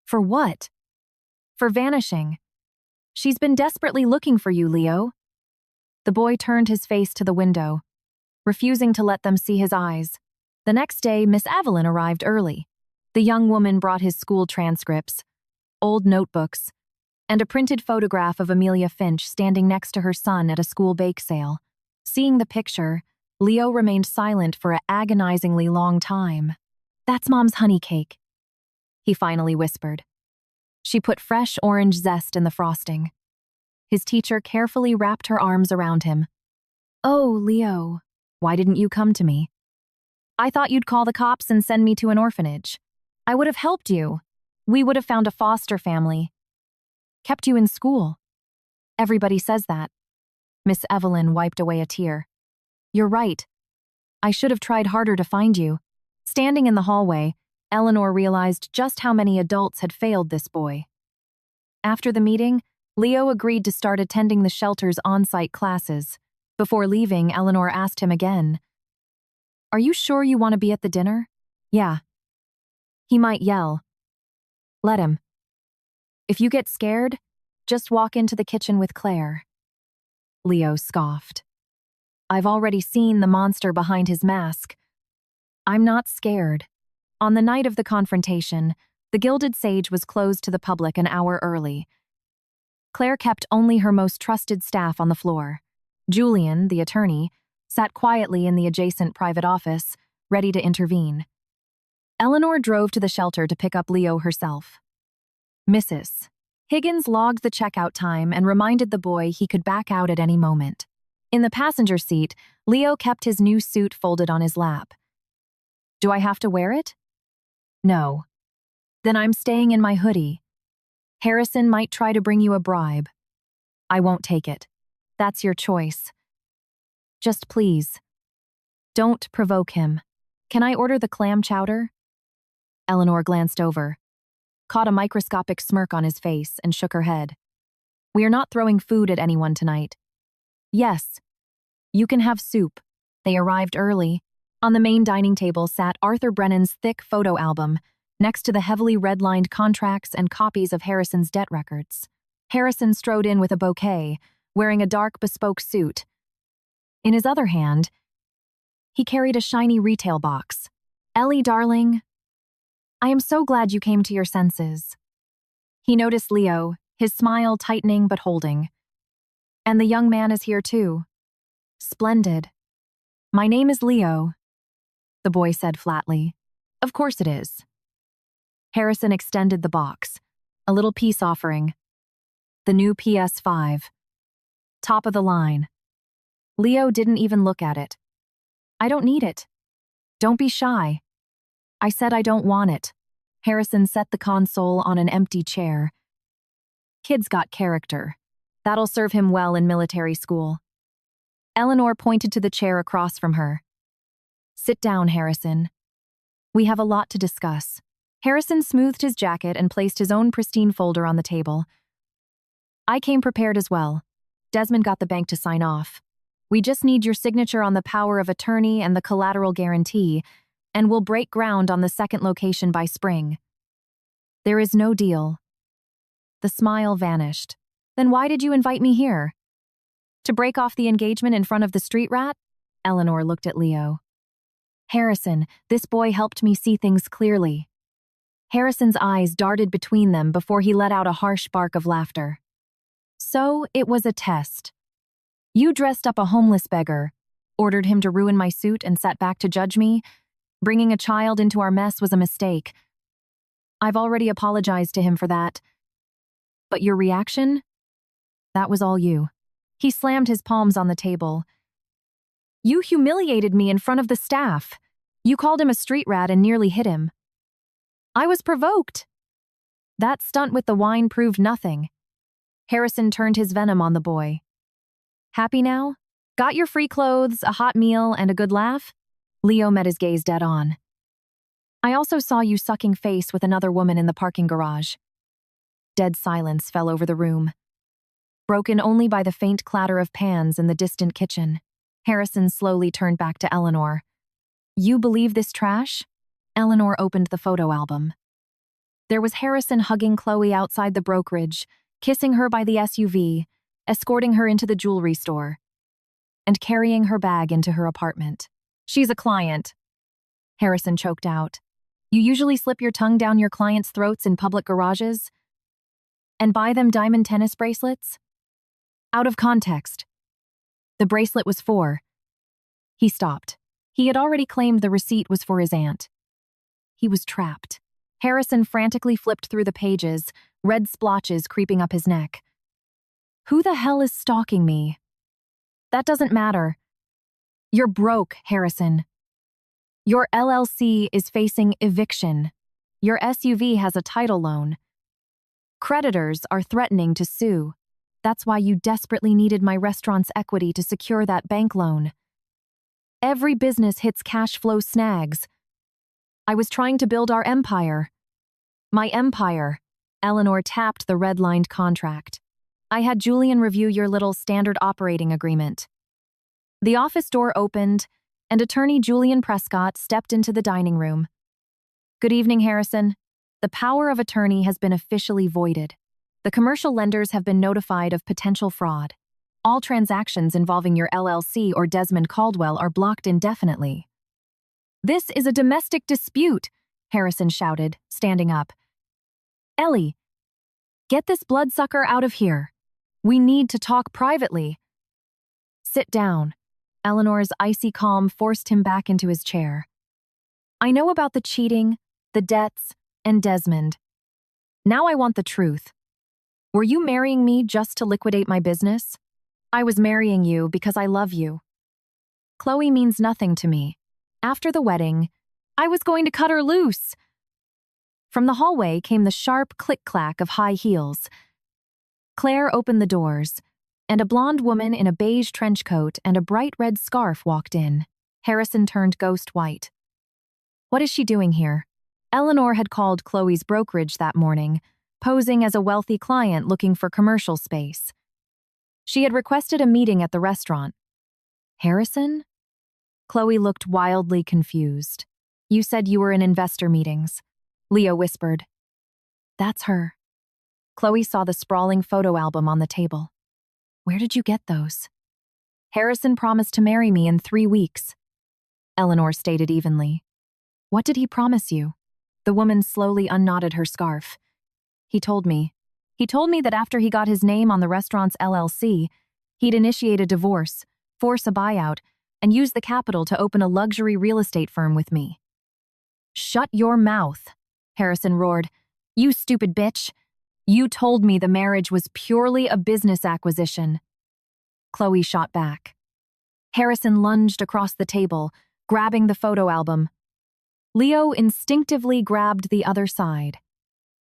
Speaker 1: For what? For vanishing. She's been desperately looking for you, Leo. The boy turned his face to the window, refusing to let them see his eyes. The next day, Miss Evelyn arrived early. The young woman brought his school transcripts, old notebooks, and a printed photograph of Amelia Finch standing next to her son at a school bake sale. Seeing the picture, Leo remained silent for an agonizingly long time. "That's Mom's honey cake," he finally whispered. She put fresh orange zest in the frosting. His teacher carefully wrapped her arms around him. "Oh, Leo, why didn't you come to me? I thought you'd call the cops and send me to an orphanage. I would have helped you. We would have found a foster family. Kept you in school." "Everybody says that." Miss Evelyn wiped away a tear. "You're right. I should have tried harder to find you." Standing in the hallway, Eleanor realized just how many adults had failed this boy. After the meeting, Leo agreed to start attending the shelter's on-site classes. Before leaving, Eleanor asked him again, "Are you sure you want to be at the dinner?" "Yeah." "He might yell." "Let him. If you get scared, just walk into the kitchen with Claire." Leo scoffed. "I've already seen the monster behind his mask. I'm not scared." On the night of the confrontation, the Gilded Sage was closed to the public an hour early. Claire kept only her most trusted staff on the floor. Julian, the attorney, sat quietly in the adjacent private office, ready to intervene. Eleanor drove to the shelter to pick up Leo herself. Mrs. Higgins logged the checkout time and reminded the boy he could back out at any moment. In the passenger seat, Leo kept his new suit folded on his lap. "Do I have to wear it?" "No." "Then I'm staying in my hoodie. Harrison might try to bring you a bribe." "I won't take it. That's your choice. Just please, don't provoke him. Can I order the clam chowder?" Eleanor glanced over, caught a microscopic smirk on his face, and shook her head. "We are not throwing food at anyone tonight." "Yes, you can have soup." They arrived early. On the main dining table sat Arthur Brennan's thick photo album, next to the heavily red-lined contracts and copies of Harrison's debt records. Harrison strode in with a bouquet, wearing a dark bespoke suit. In his other hand, he carried a shiny retail box. "Ellie, darling, I am so glad you came to your senses." He noticed Leo, his smile tightening but holding. "And the young man is here too." "Splendid. My name is Leo," the boy said flatly. "Of course it is." Harrison extended the box, a little peace offering. The new PS5. Top of the line. Leo didn't even look at it. "I don't need it." "Don't be shy." "I said I don't want it." Harrison set the console on an empty chair. "Kid's got character. That'll serve him well in military school." Eleanor pointed to the chair across from her. "Sit down, Harrison. We have a lot to discuss." Harrison smoothed his jacket and placed his own pristine folder on the table. "I came prepared as well. Desmond got the bank to sign off. We just need your signature on the power of attorney and the collateral guarantee, and we'll break ground on the second location by spring." "There is no deal." The smile vanished. "Then why did you invite me here? To break off the engagement in front of the street rat?" Eleanor looked at Leo. "Harrison, this boy helped me see things clearly." Harrison's eyes darted between them before he let out a harsh bark of laughter. "So it was a test. You dressed up a homeless beggar, ordered him to ruin my suit, and sat back to judge me. Bringing a child into our mess was a mistake. I've already apologized to him for that. But your reaction? That was all you." He slammed his palms on the table. "You humiliated me in front of the staff. You called him a street rat and nearly hit him. I was provoked. That stunt with the wine proved nothing." Harrison turned his venom on the boy. "Happy now? Got your free clothes, a hot meal, and a good laugh?" Leo met his gaze dead on. "I also saw you sucking face with another woman in the parking garage." Dead silence fell over the room, broken only by the faint clatter of pans in the distant kitchen. Harrison slowly turned back to Eleanor. "You believe this trash?" Eleanor opened the photo album. There was Harrison hugging Chloe outside the brokerage, kissing her by the SUV, escorting her into the jewelry store, and carrying her bag into her apartment. "She's a client," Harrison choked out. "You usually slip your tongue down your clients' throats in public garages?" and buy them diamond tennis bracelets? Out of context. The bracelet was for... He stopped. He had already claimed the receipt was for his aunt. He was trapped. Harrison frantically flipped through the pages, red splotches creeping up his neck. Who the hell is stalking me? That doesn't matter. You're broke, Harrison. Your LLC is facing eviction. Your SUV has a title loan. Creditors are threatening to sue. That's why you desperately needed my restaurant's equity to secure that bank loan. Every business hits cash flow snags. I was trying to build our empire. My empire. Eleanor tapped the red-lined contract. I had Julian review your little standard operating agreement. The office door opened, and attorney Julian Prescott stepped into the dining room. Good evening, Harrison. The power of attorney has been officially voided. The commercial lenders have been notified of potential fraud. All transactions involving your LLC or Desmond Caldwell are blocked indefinitely. This is a domestic dispute, Harrison shouted, standing up. Ellie, get this bloodsucker out of here. We need to talk privately. Sit down. Eleanor's icy calm forced him back into his chair. I know about the cheating, the debts, and Desmond. Now I want the truth. Were you marrying me just to liquidate my business? I was marrying you because I love you. Chloe means nothing to me. After the wedding, I was going to cut her loose. From the hallway came the sharp click-clack of high heels. Claire opened the doors, and a blonde woman in a beige trench coat and a bright red scarf walked in. Harrison turned ghost white. What is she doing here? Eleanor had called Chloe's brokerage that morning, posing as a wealthy client looking for commercial space. She had requested a meeting at the restaurant. Harrison? Chloe looked wildly confused. You said you were in investor meetings. Leo whispered. That's her. Chloe saw the sprawling photo album on the table. Where did you get those? Harrison promised to marry me in 3 weeks. Eleanor stated evenly. What did he promise you? The woman slowly unknotted her scarf. He told me that after he got his name on the restaurant's LLC, he'd initiate a divorce, force a buyout, and use the capital to open a luxury real estate firm with me. Shut your mouth, Harrison roared. You stupid bitch. You told me the marriage was purely a business acquisition. Chloe shot back. Harrison lunged across the table, grabbing the photo album. Leo instinctively grabbed the other side.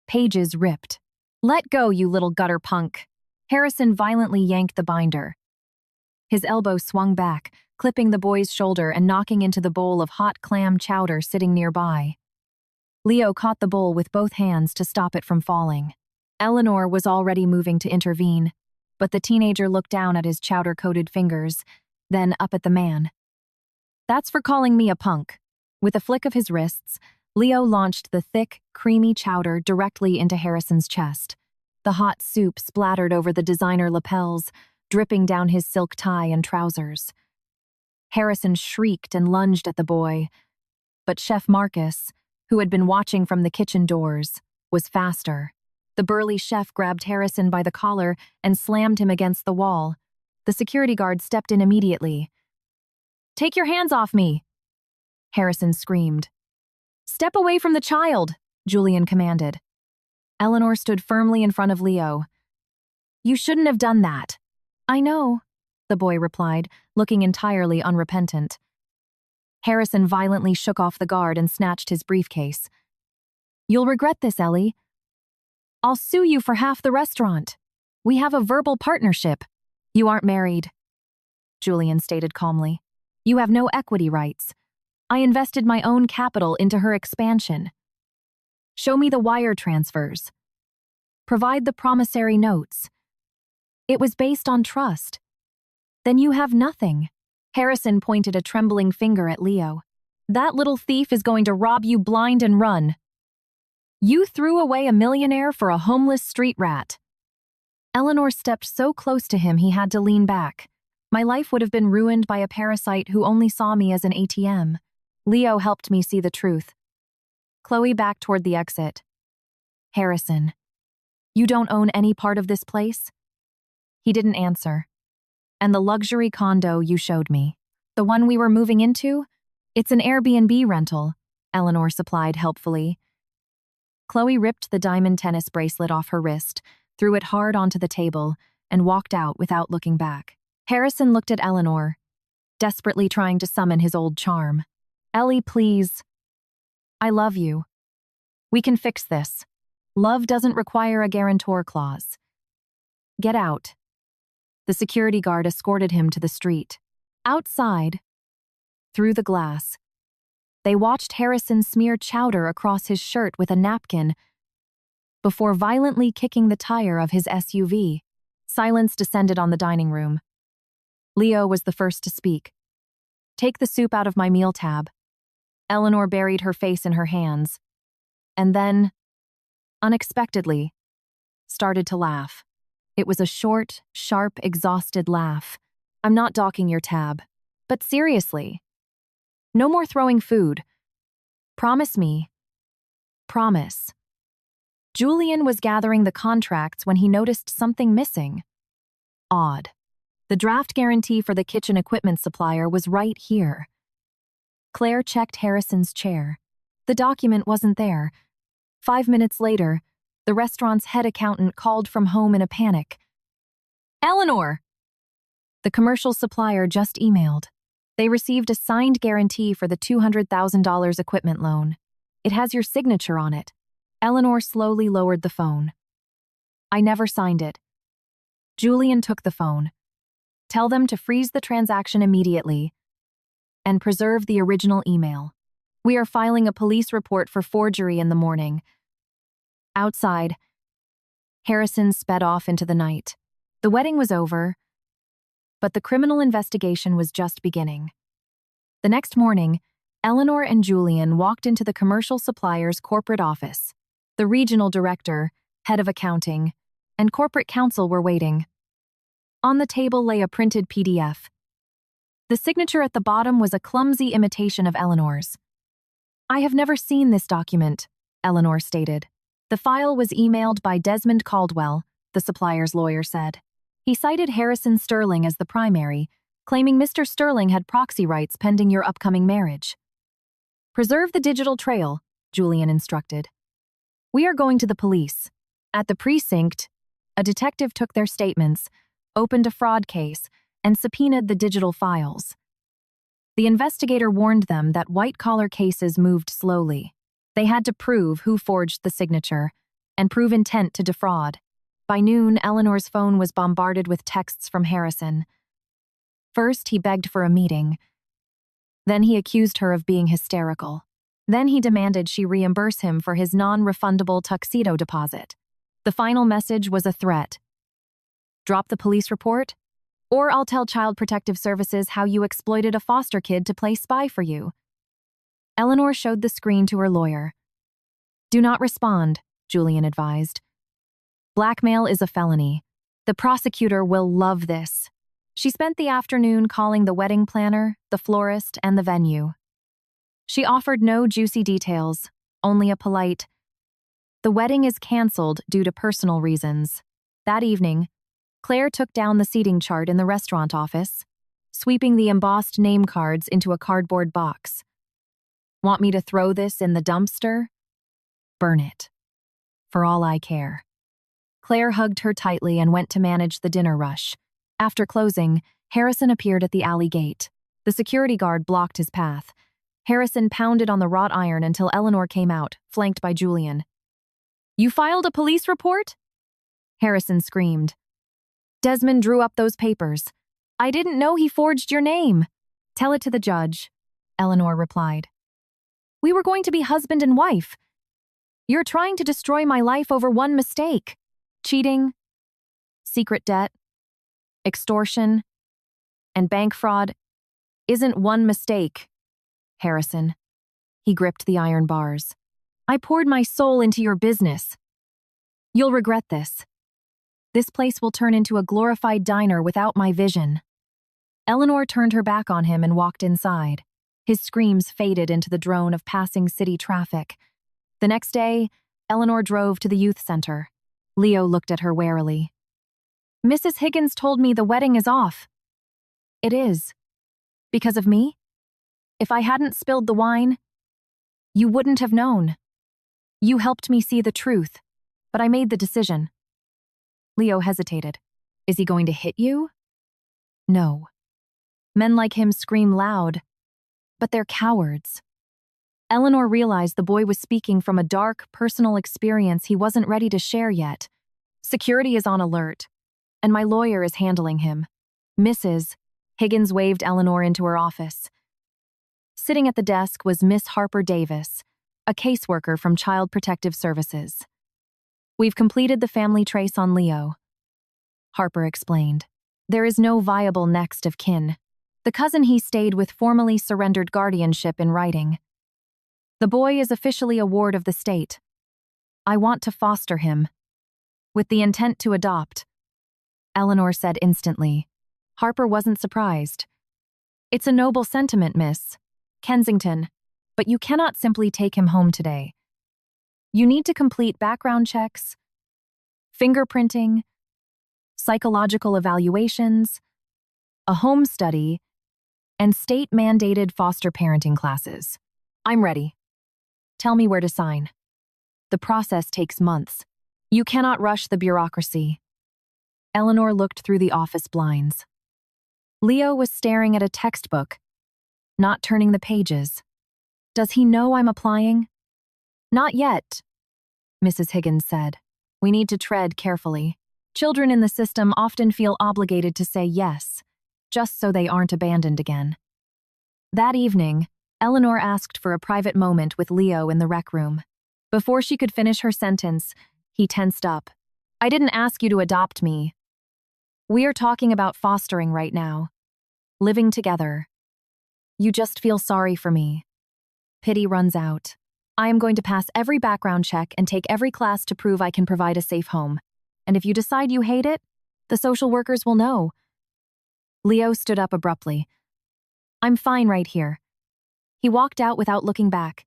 Speaker 1: Pages ripped. Let go, you little gutter punk. Harrison violently yanked the binder. His elbow swung back, clipping the boy's shoulder and knocking into the bowl of hot clam chowder sitting nearby. Leo caught the bowl with both hands to stop it from falling. Eleanor was already moving to intervene, but the teenager looked down at his chowder-coated fingers, then up at the man. That's for calling me a punk. With a flick of his wrists, Leo launched the thick, creamy chowder directly into Harrison's chest. The hot soup splattered over the designer lapels, dripping down his silk tie and trousers. Harrison shrieked and lunged at the boy, but Chef Marcus, who had been watching from the kitchen doors, was faster. The burly chef grabbed Harrison by the collar and slammed him against the wall. The security guard stepped in immediately. Take your hands off me! Harrison screamed. Step away from the child, Julian commanded. Eleanor stood firmly in front of Leo. You shouldn't have done that. I know, the boy replied, looking entirely unrepentant. Harrison violently shook off the guard and snatched his briefcase. You'll regret this, Ellie. I'll sue you for half the restaurant. We have a verbal partnership. You aren't married, Julian stated calmly. You have no equity rights. I invested my own capital into her expansion. Show me the wire transfers. Provide the promissory notes. It was based on trust. Then you have nothing. Harrison pointed a trembling finger at Leo. That little thief is going to rob you blind and run. You threw away a millionaire for a homeless street rat. Eleanor stepped so close to him he had to lean back. My life would have been ruined by a parasite who only saw me as an ATM. Leo helped me see the truth. Chloe backed toward the exit. Harrison, You don't own any part of this place? He didn't answer. And the luxury condo you showed me, the one we were moving into? It's an Airbnb rental, Eleanor supplied helpfully. Chloe ripped the diamond tennis bracelet off her wrist, threw it hard onto the table, and walked out without looking back. Harrison looked at Eleanor, desperately trying to summon his old charm. Ellie, please. I love you. We can fix this. Love doesn't require a guarantor clause. Get out. The security guard escorted him to the street. Outside, through the glass, they watched Harrison smear chowder across his shirt with a napkin before violently kicking the tire of his SUV. Silence descended on the dining room. Leo was the first to speak. Take the soup out of my meal tab. Eleanor buried her face in her hands, and then, unexpectedly, started to laugh. It was a short, sharp, exhausted laugh. I'm not docking your tab. But seriously. No more throwing food. Promise me. Promise. Julian was gathering the contracts when he noticed something missing. Odd. The draft guarantee for the kitchen equipment supplier was right here. Claire checked Harrison's chair. The document wasn't there. 5 minutes later, the restaurant's head accountant called from home in a panic. Eleanor! The commercial supplier just emailed. They received a signed guarantee for the $200,000 equipment loan. It has your signature on it. Eleanor slowly lowered the phone. I never signed it. Julian took the phone. Tell them to freeze the transaction immediately and preserve the original email. We are filing a police report for forgery in the morning. Outside, Harrison sped off into the night. The wedding was over, but the criminal investigation was just beginning. The next morning, Eleanor and Julian walked into the commercial supplier's corporate office. The regional director, head of accounting, and corporate counsel were waiting. On the table lay a printed PDF. The signature at the bottom was a clumsy imitation of Eleanor's. I have never seen this document, Eleanor stated. The file was emailed by Desmond Caldwell, the supplier's lawyer said. He cited Harrison Sterling as the primary, claiming Mr. Sterling had proxy rights pending your upcoming marriage. Preserve the digital trail, Julian instructed. We are going to the police. At the precinct, a detective took their statements, opened a fraud case, and subpoenaed the digital files. The investigator warned them that white-collar cases moved slowly. They had to prove who forged the signature and prove intent to defraud. By noon, Eleanor's phone was bombarded with texts from Harrison. First, he begged for a meeting. Then he accused her of being hysterical. Then he demanded she reimburse him for his non-refundable tuxedo deposit. The final message was a threat. Drop the police report, or I'll tell Child Protective Services how you exploited a foster kid to play spy for you. Eleanor showed the screen to her lawyer. Do not respond, Julian advised. Blackmail is a felony. The prosecutor will love this. She spent the afternoon calling the wedding planner, the florist, and the venue. She offered no juicy details, only a polite, the wedding is canceled due to personal reasons. That evening, Claire took down the seating chart in the restaurant office, sweeping the embossed name cards into a cardboard box. Want me to throw this in the dumpster? Burn it. For all I care. Claire hugged her tightly and went to manage the dinner rush. After closing, Harrison appeared at the alley gate. The security guard blocked his path. Harrison pounded on the wrought iron until Eleanor came out, flanked by Julian. You filed a police report? Harrison screamed. Desmond drew up those papers. I didn't know he forged your name. Tell it to the judge, Eleanor replied. We were going to be husband and wife. You're trying to destroy my life over one mistake. Cheating, secret debt, extortion, and bank fraud isn't one mistake, Harrison. He gripped the iron bars. I poured my soul into your business. You'll regret this. This place will turn into a glorified diner without my vision. Eleanor turned her back on him and walked inside. His screams faded into the drone of passing city traffic. The next day, Eleanor drove to the youth center. Leo looked at her warily. Mrs. Higgins told me the wedding is off. It is. Because of me? If I hadn't spilled the wine, you wouldn't have known. You helped me see the truth, but I made the decision. Leo hesitated. Is he going to hit you? No. Men like him scream loud, but they're cowards. Eleanor realized the boy was speaking from a dark, personal experience he wasn't ready to share yet. Security is on alert, and my lawyer is handling him. Mrs. Higgins waved Eleanor into her office. Sitting at the desk was Miss Harper Davis, a caseworker from Child Protective Services. We've completed the family trace on Leo, Harper explained. There is no viable next of kin. The cousin he stayed with formally surrendered guardianship in writing. The boy is officially a ward of the state. I want to foster him, with the intent to adopt, Eleanor said instantly. Harper wasn't surprised. It's a noble sentiment, Miss Kensington, but you cannot simply take him home today. You need to complete background checks, fingerprinting, psychological evaluations, a home study, and state-mandated foster parenting classes. I'm ready. Tell me where to sign. The process takes months. You cannot rush the bureaucracy. Eleanor looked through the office blinds. Leo was staring at a textbook, not turning the pages. Does he know I'm applying? Not yet, Mrs. Higgins said. We need to tread carefully. Children in the system often feel obligated to say yes, just so they aren't abandoned again. That evening, Eleanor asked for a private moment with Leo in the rec room. Before she could finish her sentence, he tensed up. I didn't ask you to adopt me. We are talking about fostering right now. Living together. You just feel sorry for me. Pity runs out. I am going to pass every background check and take every class to prove I can provide a safe home. And if you decide you hate it, the social workers will know. Leo stood up abruptly. I'm fine right here. He walked out without looking back.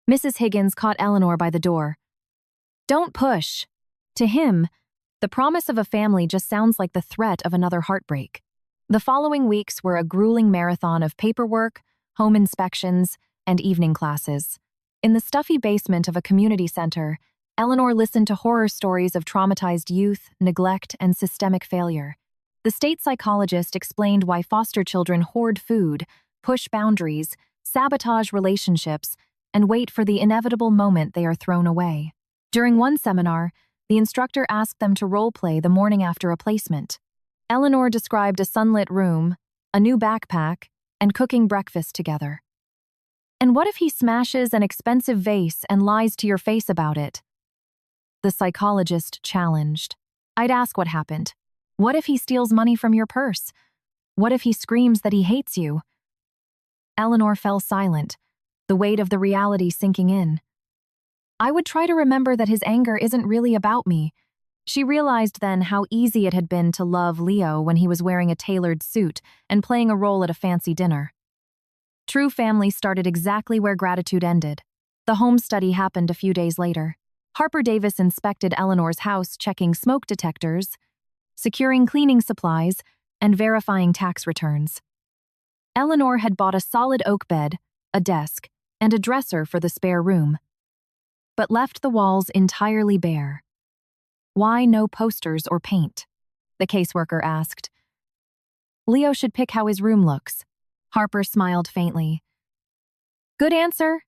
Speaker 1: Mrs. Higgins caught Eleanor by the door. Don't push. To him, the promise of a family just sounds like the threat of another heartbreak. The following weeks were a grueling marathon of paperwork, home inspections, and evening classes. In the stuffy basement of a community center, Eleanor listened to horror stories of traumatized youth, neglect, and systemic failure. The state psychologist explained why foster children hoard food, push boundaries, sabotage relationships, and wait for the inevitable moment they are thrown away. During one seminar, the instructor asked them to role-play the morning after a placement. Eleanor described a sunlit room, a new backpack, and cooking breakfast together. And what if he smashes an expensive vase and lies to your face about it? The psychologist challenged. I'd ask what happened. What if he steals money from your purse? What if he screams that he hates you? Eleanor fell silent, the weight of the reality sinking in. I would try to remember that his anger isn't really about me. She realized then how easy it had been to love Leo when he was wearing a tailored suit and playing a role at a fancy dinner. True family started exactly where gratitude ended. The home study happened a few days later. Harper Davis inspected Eleanor's house, checking smoke detectors, securing cleaning supplies, and verifying tax returns. Eleanor had bought a solid oak bed, a desk, and a dresser for the spare room, but left the walls entirely bare. Why no posters or paint? The caseworker asked. Leo should pick how his room looks. Harper smiled faintly. Good answer.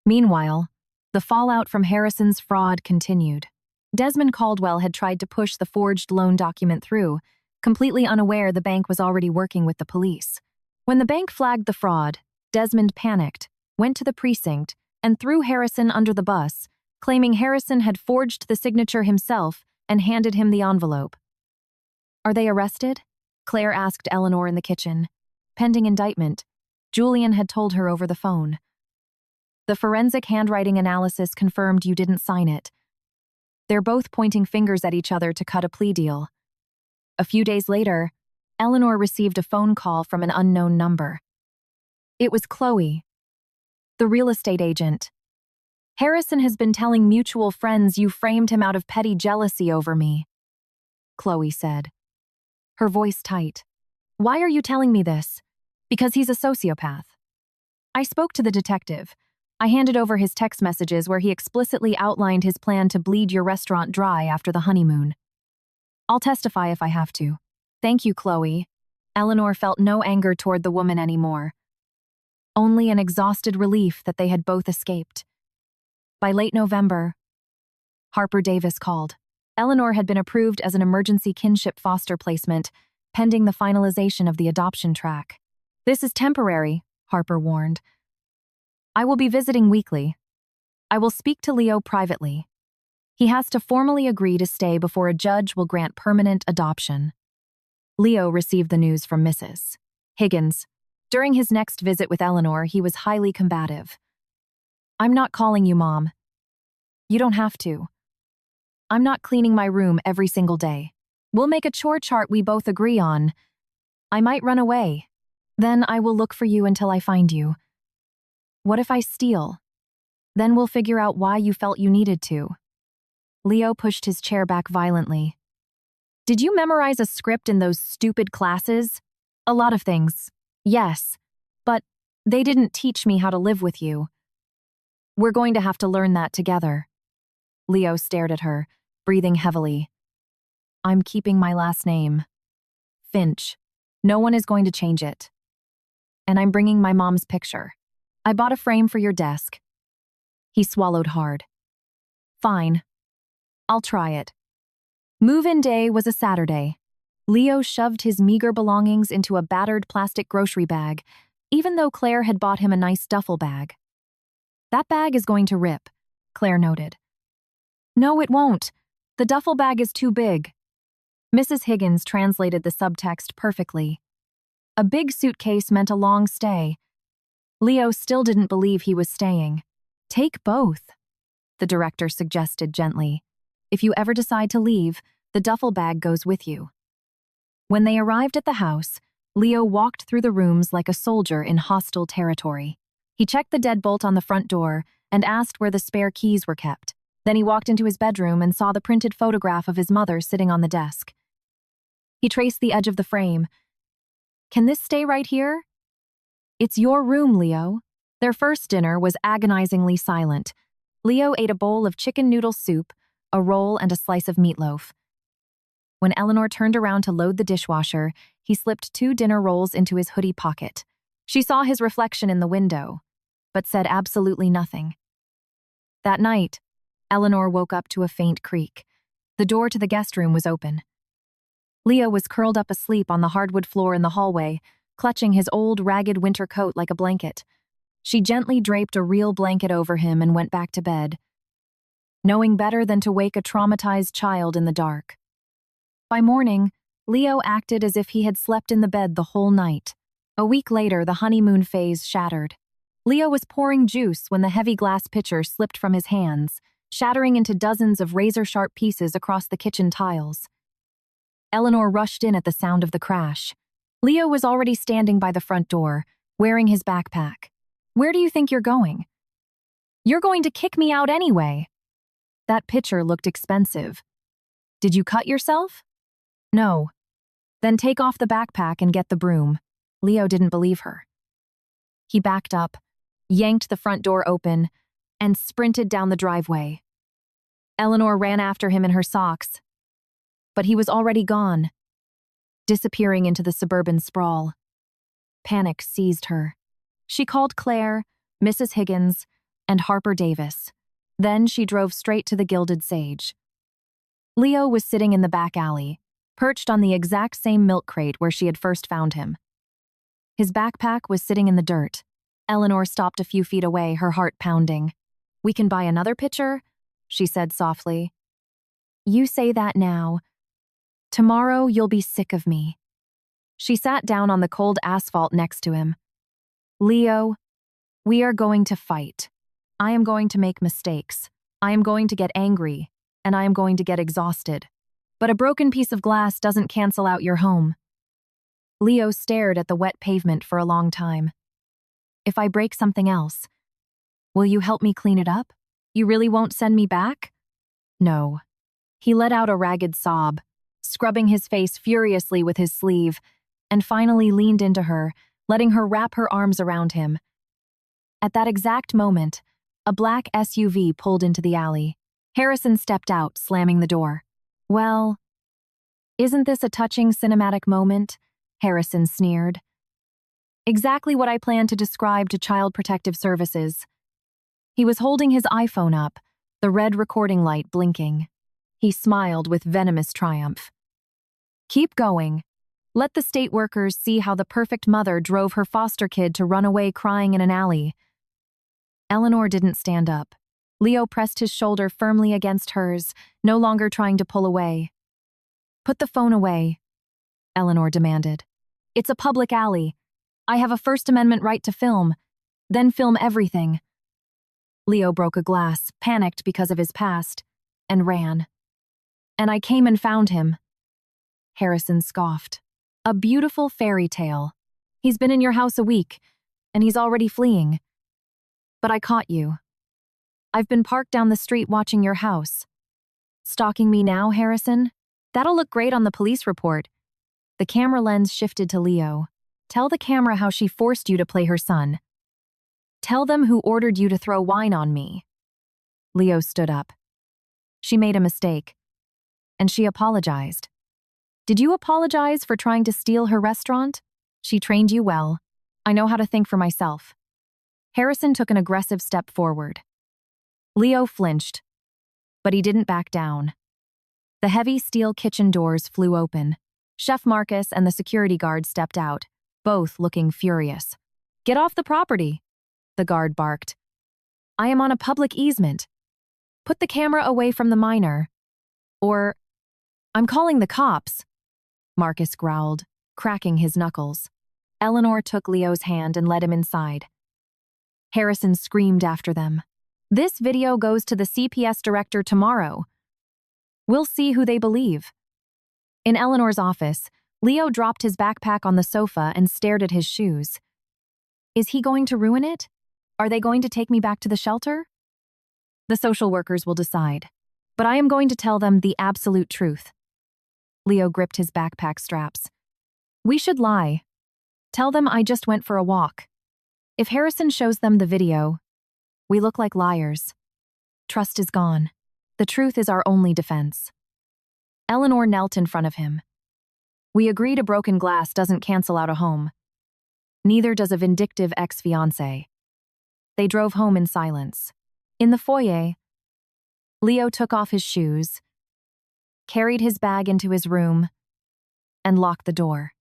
Speaker 1: Meanwhile, the fallout from Harrison's fraud continued. Desmond Caldwell had tried to push the forged loan document through, completely unaware the bank was already working with the police. When the bank flagged the fraud, Desmond panicked, went to the precinct, and threw Harrison under the bus, claiming Harrison had forged the signature himself and handed him the envelope. Are they arrested? Claire asked Eleanor in the kitchen. Pending indictment, Julian had told her over the phone. The forensic handwriting analysis confirmed you didn't sign it. They're both pointing fingers at each other to cut a plea deal. A few days later, Eleanor received a phone call from an unknown number. It was Chloe, the real estate agent. Harrison has been telling mutual friends you framed him out of petty jealousy over me, Chloe said, her voice tight. Why are you telling me this? Because he's a sociopath. I spoke to the detective. I handed over his text messages where he explicitly outlined his plan to bleed your restaurant dry after the honeymoon. I'll testify if I have to. Thank you, Chloe. Eleanor felt no anger toward the woman anymore. Only an exhausted relief that they had both escaped. By late November, Harper Davis called. Eleanor had been approved as an emergency kinship foster placement, pending the finalization of the adoption track. This is temporary, Harper warned. I will be visiting weekly. I will speak to Leo privately. He has to formally agree to stay before a judge will grant permanent adoption. Leo received the news from Mrs. Higgins. During his next visit with Eleanor, he was highly combative. I'm not calling you Mom. You don't have to. I'm not cleaning my room every single day. We'll make a chore chart we both agree on. I might run away. Then I will look for you until I find you. What if I steal? Then we'll figure out why you felt you needed to. Leo pushed his chair back violently. Did you memorize a script in those stupid classes? A lot of things. Yes. But they didn't teach me how to live with you. We're going to have to learn that together. Leo stared at her, breathing heavily. I'm keeping my last name. Finch. No one is going to change it. And I'm bringing my mom's picture. I bought a frame for your desk. He swallowed hard. Fine. I'll try it. Move-in day was a Saturday. Leo shoved his meager belongings into a battered plastic grocery bag, even though Claire had bought him a nice duffel bag. That bag is going to rip, Claire noted. No, it won't. The duffel bag is too big. Mrs. Higgins translated the subtext perfectly. A big suitcase meant a long stay. Leo still didn't believe he was staying. Take both, the director suggested gently. If you ever decide to leave, the duffel bag goes with you. When they arrived at the house, Leo walked through the rooms like a soldier in hostile territory. He checked the deadbolt on the front door and asked where the spare keys were kept. Then he walked into his bedroom and saw the printed photograph of his mother sitting on the desk. He traced the edge of the frame. Can this stay right here? It's your room, Leo. Their first dinner was agonizingly silent. Leo ate a bowl of chicken noodle soup, a roll, and a slice of meatloaf. When Eleanor turned around to load the dishwasher, he slipped 2 dinner rolls into his hoodie pocket. She saw his reflection in the window, but said absolutely nothing. That night, Eleanor woke up to a faint creak. The door to the guest room was open. Leo was curled up asleep on the hardwood floor in the hallway, clutching his old, ragged winter coat like a blanket. She gently draped a real blanket over him and went back to bed, knowing better than to wake a traumatized child in the dark. By morning, Leo acted as if he had slept in the bed the whole night. A week later, the honeymoon phase shattered. Leo was pouring juice when the heavy glass pitcher slipped from his hands, shattering into dozens of razor-sharp pieces across the kitchen tiles. Eleanor rushed in at the sound of the crash. Leo was already standing by the front door, wearing his backpack. Where do you think you're going? You're going to kick me out anyway. That pitcher looked expensive. Did you cut yourself? No. Then take off the backpack and get the broom. Leo didn't believe her. He backed up, yanked the front door open, and sprinted down the driveway. Eleanor ran after him in her socks, but he was already gone, disappearing into the suburban sprawl. Panic seized her. She called Claire, Mrs. Higgins, and Harper Davis. Then she drove straight to the Gilded Sage. Leo was sitting in the back alley, perched on the exact same milk crate where she had first found him. His backpack was sitting in the dirt. Eleanor stopped a few feet away, her heart pounding. We can buy another pitcher, she said softly. You say that now. Tomorrow you'll be sick of me. She sat down on the cold asphalt next to him. Leo, we are going to fight. I am going to make mistakes. I am going to get angry, and I am going to get exhausted. But a broken piece of glass doesn't cancel out your home. Leo stared at the wet pavement for a long time. If I break something else, will you help me clean it up? You really won't send me back? No. He let out a ragged sob, scrubbing his face furiously with his sleeve, and finally leaned into her, letting her wrap her arms around him. At that exact moment, a black SUV pulled into the alley. Harrison stepped out, slamming the door. Well, isn't this a touching cinematic moment? Harrison sneered. Exactly what I planned to describe to Child Protective Services. He was holding his iPhone up, the red recording light blinking. He smiled with venomous triumph. Keep going. Let the state workers see how the perfect mother drove her foster kid to run away crying in an alley. Eleanor didn't stand up. Leo pressed his shoulder firmly against hers, no longer trying to pull away. Put the phone away, Eleanor demanded. It's a public alley. I have a First Amendment right to film, then film everything. Leo broke a glass, panicked because of his past, and ran. And I came and found him. Harrison scoffed. A beautiful fairy tale. He's been in your house a week, and he's already fleeing. But I caught you. I've been parked down the street watching your house. Stalking me now, Harrison? That'll look great on the police report. The camera lens shifted to Leo. Tell the camera how she forced you to play her son. Tell them who ordered you to throw wine on me. Leo stood up. She made a mistake. And she apologized. Did you apologize for trying to steal her restaurant? She trained you well. I know how to think for myself. Harrison took an aggressive step forward. Leo flinched, but he didn't back down. The heavy steel kitchen doors flew open. Chef Marcus and the security guard stepped out, both looking furious. Get off the property, the guard barked. I am on a public easement. Put the camera away from the minor. Or, I'm calling the cops, Marcus growled, cracking his knuckles. Eleanor took Leo's hand and led him inside. Harrison screamed after them. This video goes to the CPS director tomorrow. We'll see who they believe. In Eleanor's office, Leo dropped his backpack on the sofa and stared at his shoes. Is he going to ruin it? Are they going to take me back to the shelter? The social workers will decide. But I am going to tell them the absolute truth. Leo gripped his backpack straps. We should lie. Tell them I just went for a walk. If Harrison shows them the video, we look like liars. Trust is gone. The truth is our only defense. Eleanor knelt in front of him. We agreed a broken glass doesn't cancel out a home. Neither does a vindictive ex-fiancé. They drove home in silence. In the foyer, Leo took off his shoes, carried his bag into his room, and locked the door.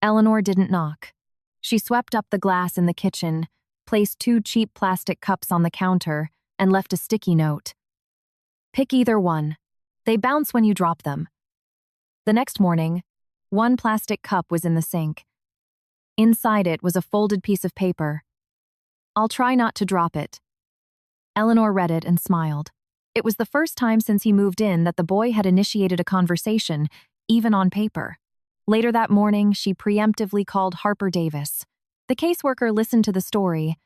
Speaker 1: Eleanor didn't knock. She swept up the glass in the kitchen, placed 2 cheap plastic cups on the counter, and left a sticky note. Pick either one. They bounce when you drop them. The next morning, 1 plastic cup was in the sink. Inside it was a folded piece of paper. I'll try not to drop it. Eleanor read it and smiled. It was the first time since he moved in that the boy had initiated a conversation, even on paper. Later that morning, she preemptively called Harper Davis. The caseworker listened to the story,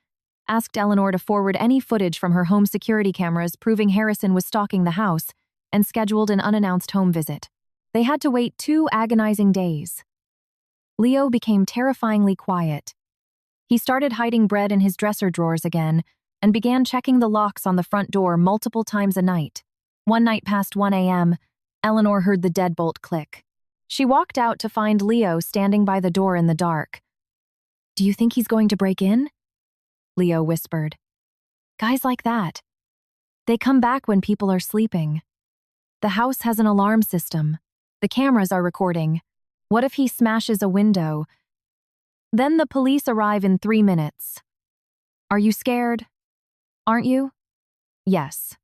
Speaker 1: asked Eleanor to forward any footage from her home security cameras proving Harrison was stalking the house, and scheduled an unannounced home visit. They had to wait 2 agonizing days. Leo became terrifyingly quiet. He started hiding bread in his dresser drawers again and began checking the locks on the front door multiple times a night. One night past 1 a.m., Eleanor heard the deadbolt click. She walked out to find Leo standing by the door in the dark. Do you think he's going to break in? Leo whispered. Guys like that. They come back when people are sleeping. The house has an alarm system. The cameras are recording. What if he smashes a window? Then the police arrive in 3 minutes. Are you scared? Aren't you? Yes.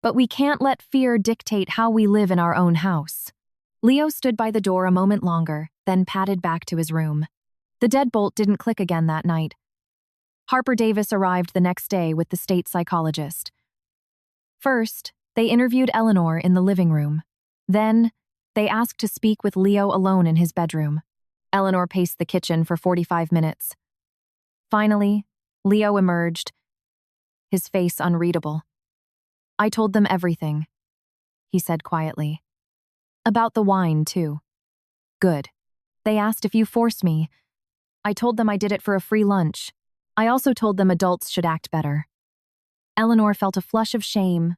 Speaker 1: But we can't let fear dictate how we live in our own house. Leo stood by the door a moment longer, then padded back to his room. The deadbolt didn't click again that night. Harper Davis arrived the next day with the state psychologist. First, they interviewed Eleanor in the living room. Then, they asked to speak with Leo alone in his bedroom. Eleanor paced the kitchen for 45 minutes. Finally, Leo emerged, his face unreadable. I told them everything, he said quietly. About the wine, too. Good. They asked if you forced me. I told them I did it for a free lunch. I also told them adults should act better. Eleanor felt a flush of shame,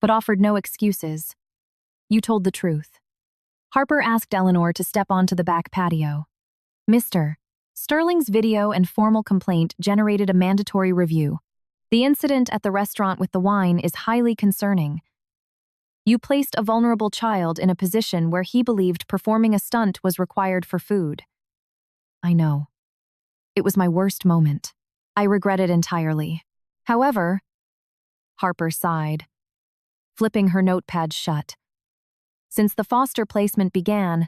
Speaker 1: but offered no excuses. You told the truth. Harper asked Eleanor to step onto the back patio. Mr. Sterling's video and formal complaint generated a mandatory review. The incident at the restaurant with the wine is highly concerning. You placed a vulnerable child in a position where he believed performing a stunt was required for food. I know. It was my worst moment. I regret it entirely. However, Harper sighed, flipping her notepad shut. Since the foster placement began,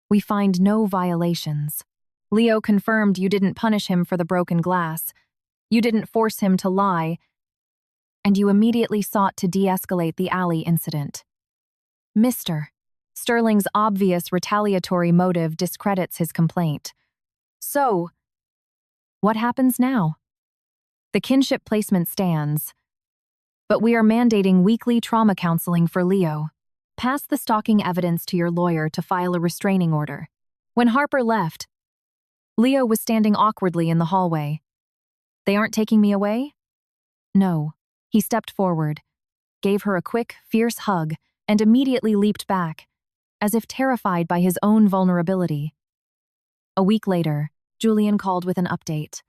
Speaker 1: we find no violations. Leo confirmed you didn't punish him for the broken glass. You didn't force him to lie, and you immediately sought to de-escalate the alley incident. Mr. Sterling's obvious retaliatory motive discredits his complaint. So, what happens now? The kinship placement stands, but we are mandating weekly trauma counseling for Leo. Pass the stalking evidence to your lawyer to file a restraining order. When Harper left, Leo was standing awkwardly in the hallway. They aren't taking me away? No. He stepped forward, gave her a quick, fierce hug, and immediately leaped back, as if terrified by his own vulnerability. A week later, Julian called with an update.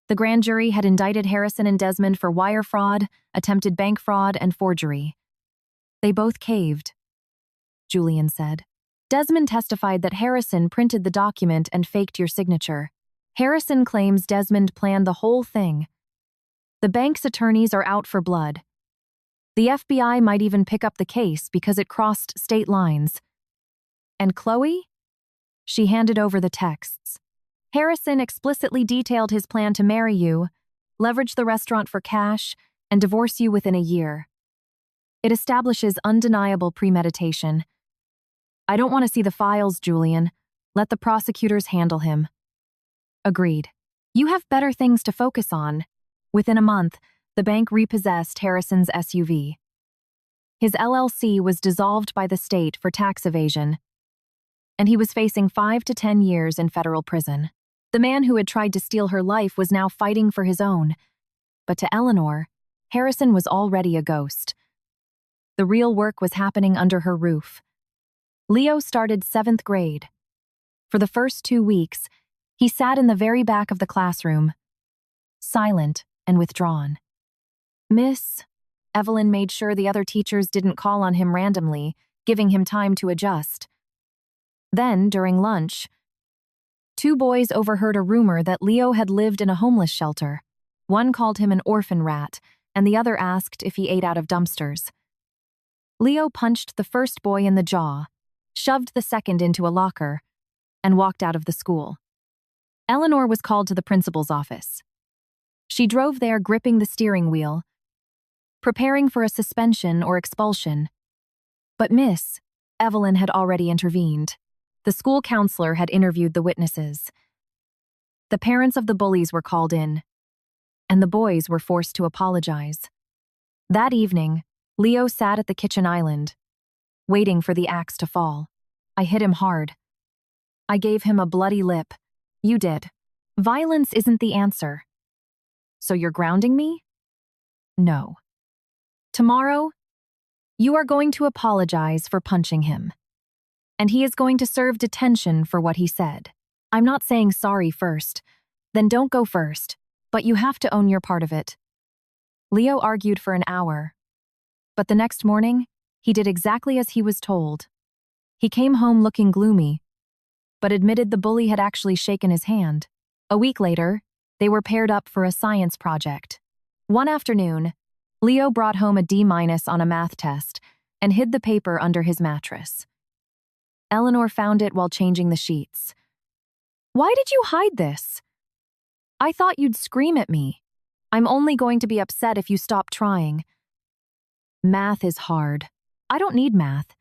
Speaker 1: The grand jury had indicted Harrison and Desmond for wire fraud, attempted bank fraud, and forgery. They both caved, Julian said. Desmond testified that Harrison printed the document and faked your signature. Harrison claims Desmond planned the whole thing. The bank's attorneys are out for blood. The FBI might even pick up the case because it crossed state lines. And Chloe? She handed over the texts. Harrison explicitly detailed his plan to marry you, leverage the restaurant for cash, and divorce you within a year. It establishes undeniable premeditation. I don't want to see the files, Julian. Let the prosecutors handle him. Agreed. You have better things to focus on. Within a month, the bank repossessed Harrison's SUV. His LLC was dissolved by the state for tax evasion, and he was facing 5 to 10 years in federal prison. The man who had tried to steal her life was now fighting for his own. But to Eleanor, Harrison was already a ghost. The real work was happening under her roof. Leo started 7th grade. For the first 2 weeks, he sat in the very back of the classroom, silent and withdrawn. Miss Evelyn made sure the other teachers didn't call on him randomly, giving him time to adjust. Then, during lunch, 2 boys overheard a rumor that Leo had lived in a homeless shelter. One called him an orphan rat, and the other asked if he ate out of dumpsters. Leo punched the first boy in the jaw, shoved the second into a locker, and walked out of the school. Eleanor was called to the principal's office. She drove there gripping the steering wheel, preparing for a suspension or expulsion. But Miss Evelyn had already intervened. The school counselor had interviewed the witnesses. The parents of the bullies were called in, and the boys were forced to apologize. That evening, Leo sat at the kitchen island, waiting for the axe to fall. I hit him hard. I gave him a bloody lip. You did. Violence isn't the answer. So you're grounding me? No. Tomorrow, you are going to apologize for punching him. And he is going to serve detention for what he said. I'm not saying sorry first. Then don't go first. But you have to own your part of it. Leo argued for an hour. But the next morning, he did exactly as he was told. He came home looking gloomy, but admitted the bully had actually shaken his hand. A week later, they were paired up for a science project. One afternoon, Leo brought home a D- on a math test and hid the paper under his mattress. Eleanor found it while changing the sheets. Why did you hide this? I thought you'd scream at me. I'm only going to be upset if you stop trying. Math is hard. I don't need math.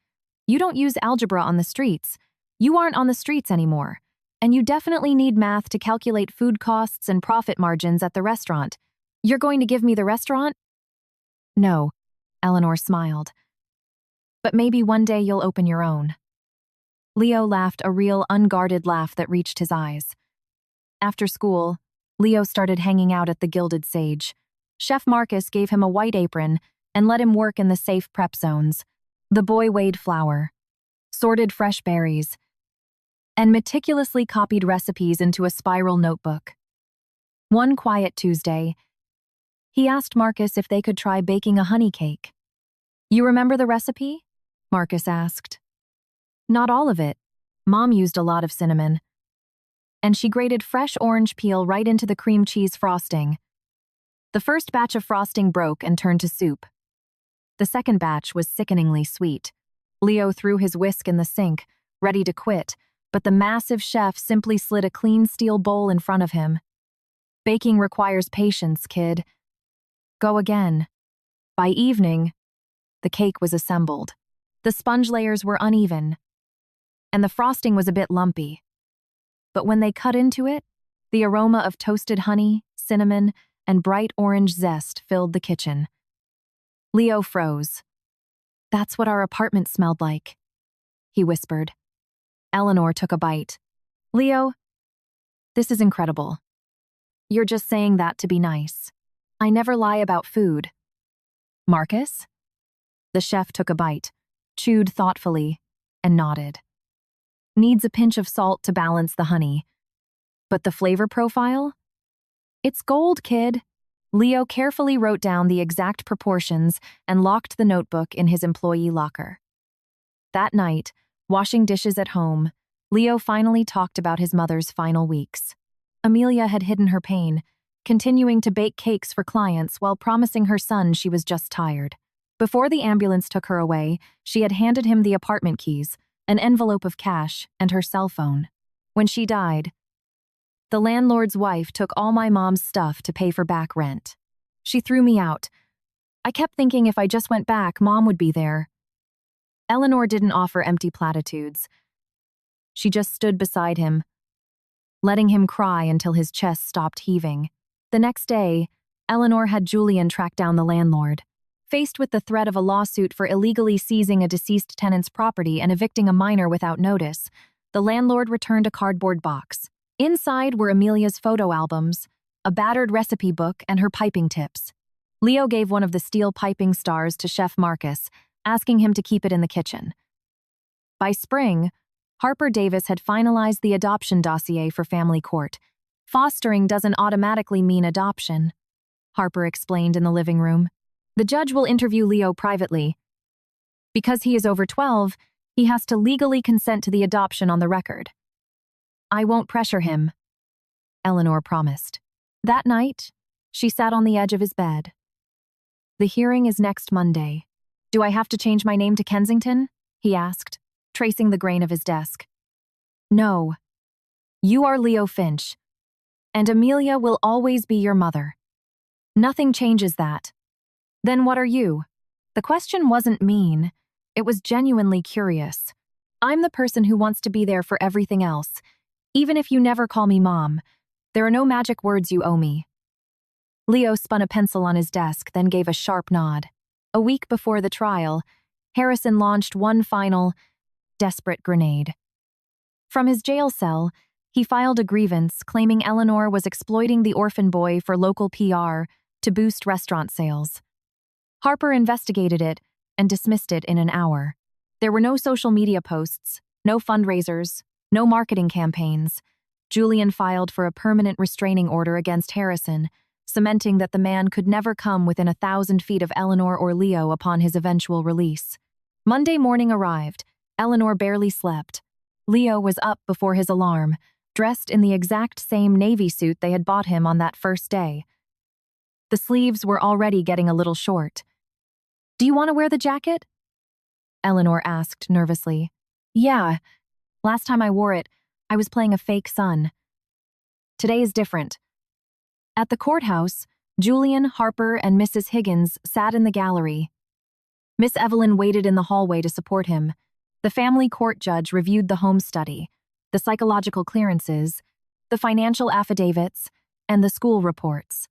Speaker 1: You don't use algebra on the streets. You aren't on the streets anymore. And you definitely need math to calculate food costs and profit margins at the restaurant. You're going to give me the restaurant? No, Eleanor smiled. But maybe one day you'll open your own. Leo laughed, a real, unguarded laugh that reached his eyes. After school, Leo started hanging out at the Gilded Sage. Chef Marcus gave him a white apron and let him work in the safe prep zones. The boy weighed flour, sorted fresh berries, and meticulously copied recipes into a spiral notebook. One quiet Tuesday, he asked Marcus if they could try baking a honey cake. "You remember the recipe?" Marcus asked. "Not all of it. Mom used a lot of cinnamon. And she grated fresh orange peel right into the cream cheese frosting. The first batch of frosting broke and turned to soup. The second batch was sickeningly sweet. Leo threw his whisk in the sink, ready to quit, but the massive chef simply slid a clean steel bowl in front of him. "Baking requires patience, kid. Go again." By evening, the cake was assembled. The sponge layers were uneven, and the frosting was a bit lumpy. But when they cut into it, the aroma of toasted honey, cinnamon, and bright orange zest filled the kitchen. Leo froze. "That's what our apartment smelled like," he whispered. Eleanor took a bite. "Leo, this is incredible. You're just saying that to be nice. I never lie about food." "Marcus?" The chef took a bite, chewed thoughtfully, and nodded. "Needs a pinch of salt to balance the honey. But the flavor profile? It's gold, kid." Leo carefully wrote down the exact proportions and locked the notebook in his employee locker. That night, washing dishes at home, Leo finally talked about his mother's final weeks. Amelia had hidden her pain, continuing to bake cakes for clients while promising her son she was just tired. Before the ambulance took her away, she had handed him the apartment keys, an envelope of cash, and her cell phone. When she died, "The landlord's wife took all my mom's stuff to pay for back rent. She threw me out. I kept thinking if I just went back, Mom would be there." Eleanor didn't offer empty platitudes. She just stood beside him, letting him cry until his chest stopped heaving. The next day, Eleanor had Julian track down the landlord. Faced with the threat of a lawsuit for illegally seizing a deceased tenant's property and evicting a minor without notice, the landlord returned a cardboard box. Inside were Amelia's photo albums, a battered recipe book, and her piping tips. Leo gave one of the steel piping stars to Chef Marcus, asking him to keep it in the kitchen. By spring, Harper Davis had finalized the adoption dossier for family court. "Fostering doesn't automatically mean adoption," Harper explained in the living room. "The judge will interview Leo privately. Because he is over 12, he has to legally consent to the adoption on the record." "I won't pressure him," Eleanor promised. That night, she sat on the edge of his bed. "The hearing is next Monday. Do I have to change my name to Kensington?" he asked, tracing the grain of his desk. "No. You are Leo Finch, and Amelia will always be your mother. Nothing changes that." "Then what are you?" The question wasn't mean. It was genuinely curious. "I'm the person who wants to be there for everything else. Even if you never call me Mom, there are no magic words you owe me." Leo spun a pencil on his desk, then gave a sharp nod. A week before the trial, Harrison launched one final, desperate grenade. From his jail cell, he filed a grievance claiming Eleanor was exploiting the orphan boy for local PR to boost restaurant sales. Harper investigated it and dismissed it in an hour. There were no social media posts, no fundraisers, no marketing campaigns. Julian filed for a permanent restraining order against Harrison, cementing that the man could never come within 1,000 feet of Eleanor or Leo upon his eventual release. Monday morning arrived. Eleanor barely slept. Leo was up before his alarm, dressed in the exact same navy suit they had bought him on that first day. The sleeves were already getting a little short. "Do you want to wear the jacket?" Eleanor asked nervously. "Yeah. Last time I wore it, I was playing a fake son. Today is different." At the courthouse, Julian, Harper, and Mrs. Higgins sat in the gallery. Miss Evelyn waited in the hallway to support him. The family court judge reviewed the home study, the psychological clearances, the financial affidavits, and the school reports.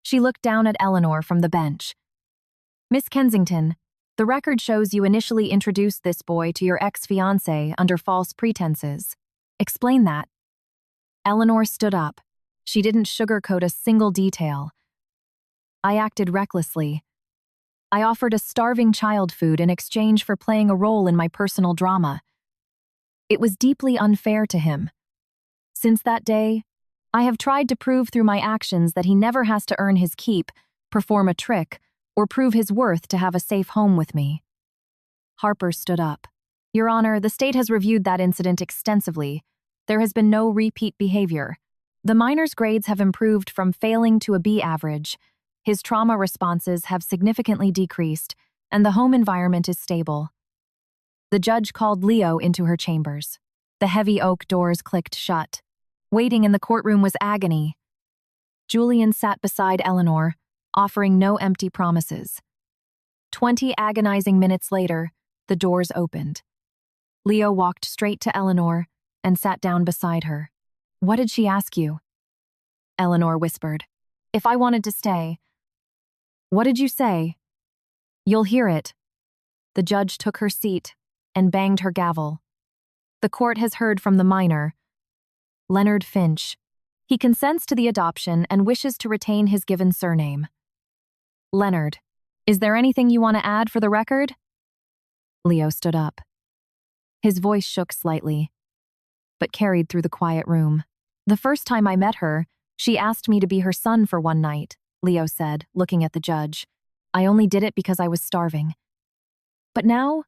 Speaker 1: She looked down at Eleanor from the bench. Miss Kensington, the record shows you initially introduced this boy to your ex-fiancé under false pretenses. Explain that. Eleanor stood up. She didn't sugarcoat a single detail. I acted recklessly. I offered a starving child food in exchange for playing a role in my personal drama. It was deeply unfair to him. Since that day, I have tried to prove through my actions that he never has to earn his keep, perform a trick, or prove his worth to have a safe home with me. Harper stood up. Your Honor, the state has reviewed that incident extensively. There has been no repeat behavior. The minor's grades have improved from failing to a B average. His trauma responses have significantly decreased, and the home environment is stable. The judge called Leo into her chambers. The heavy oak doors clicked shut. Waiting in the courtroom was agony. Julian sat beside Eleanor, offering no empty promises. 20 agonizing minutes later, the doors opened. Leo walked straight to Eleanor and sat down beside her. What did she ask you? Eleanor whispered. If I wanted to stay. What did you say? You'll hear it. The judge took her seat and banged her gavel. The court has heard from the minor, Leonard Finch. He consents to the adoption and wishes to retain his given surname. Leonard, is there anything you want to add for the record? Leo stood up. His voice shook slightly, but carried through the quiet room. The first time I met her, she asked me to be her son for one night, Leo said, looking at the judge. I only did it because I was starving. But now,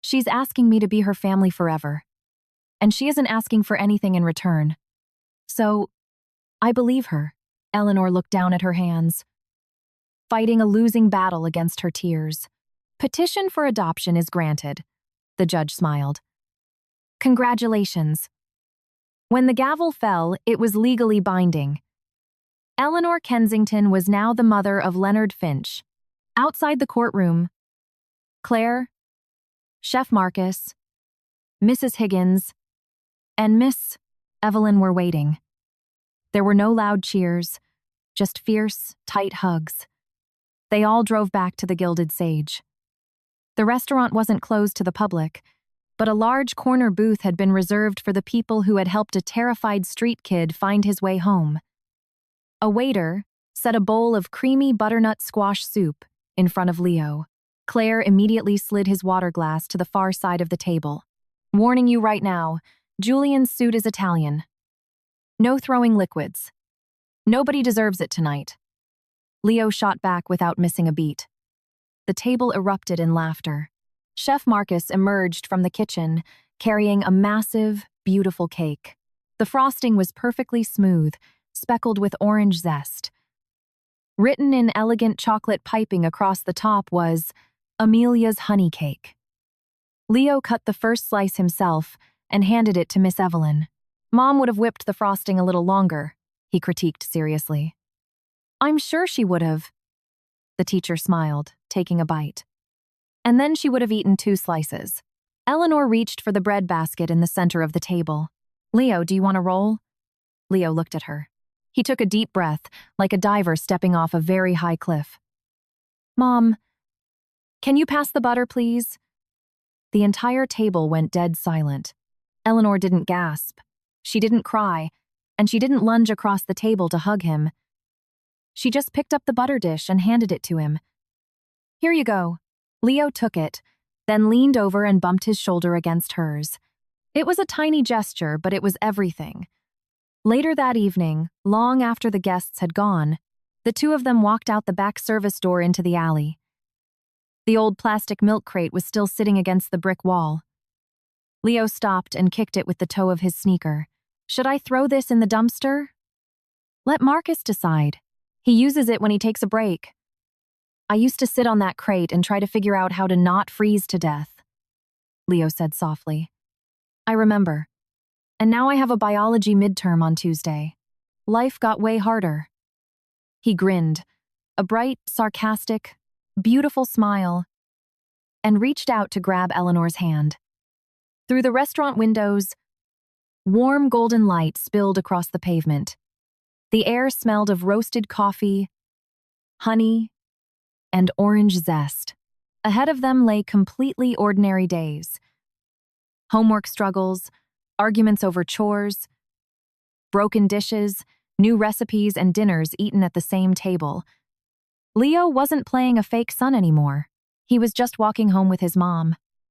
Speaker 1: she's asking me to be her family forever. And she isn't asking for anything in return. So, I believe her. Eleanor looked down at her hands, fighting a losing battle against her tears. Petition for adoption is granted, the judge smiled. Congratulations. When the gavel fell, it was legally binding. Eleanor Kensington was now the mother of Leonard Finch. Outside the courtroom, Claire, Chef Marcus, Mrs. Higgins, and Miss Evelyn were waiting. There were no loud cheers, just fierce, tight hugs. They all drove back to the Gilded Sage. The restaurant wasn't closed to the public, but a large corner booth had been reserved for the people who had helped a terrified street kid find his way home. A waiter set a bowl of creamy butternut squash soup in front of Leo. Claire immediately slid his water glass to the far side of the table. Warning you right now, Julian's suit is Italian. No throwing liquids. Nobody deserves it tonight. Leo shot back without missing a beat. The table erupted in laughter. Chef Marcus emerged from the kitchen, carrying a massive, beautiful cake. The frosting was perfectly smooth, speckled with orange zest. Written in elegant chocolate piping across the top was, Amelia's honey cake. Leo cut the first slice himself and handed it to Miss Evelyn. Mom would have whipped the frosting a little longer, he critiqued seriously. I'm sure she would have. The teacher smiled, taking a bite. And then she would have eaten 2 slices. Eleanor reached for the bread basket in the center of the table. Leo, do you want a roll? Leo looked at her. He took a deep breath, like a diver stepping off a very high cliff. Mom, can you pass the butter, please? The entire table went dead silent. Eleanor didn't gasp. She didn't cry, and she didn't lunge across the table to hug him. She just picked up the butter dish and handed it to him. Here you go. Leo took it, then leaned over and bumped his shoulder against hers. It was a tiny gesture, but it was everything. Later that evening, long after the guests had gone, the two of them walked out the back service door into the alley. The old plastic milk crate was still sitting against the brick wall. Leo stopped and kicked it with the toe of his sneaker. Should I throw this in the dumpster? Let Marcus decide. He uses it when he takes a break. I used to sit on that crate and try to figure out how to not freeze to death, Leo said softly. I remember. And now I have a biology midterm on Tuesday. Life got way harder. He grinned, a bright, sarcastic, beautiful smile, and reached out to grab Eleanor's hand. Through the restaurant windows, warm golden light spilled across the pavement. The air smelled of roasted coffee, honey, and orange zest. Ahead of them lay completely ordinary days. Homework struggles, arguments over chores, broken dishes, new recipes, and dinners eaten at the same table. Leo wasn't playing a fake son anymore. He was just walking home with his mom.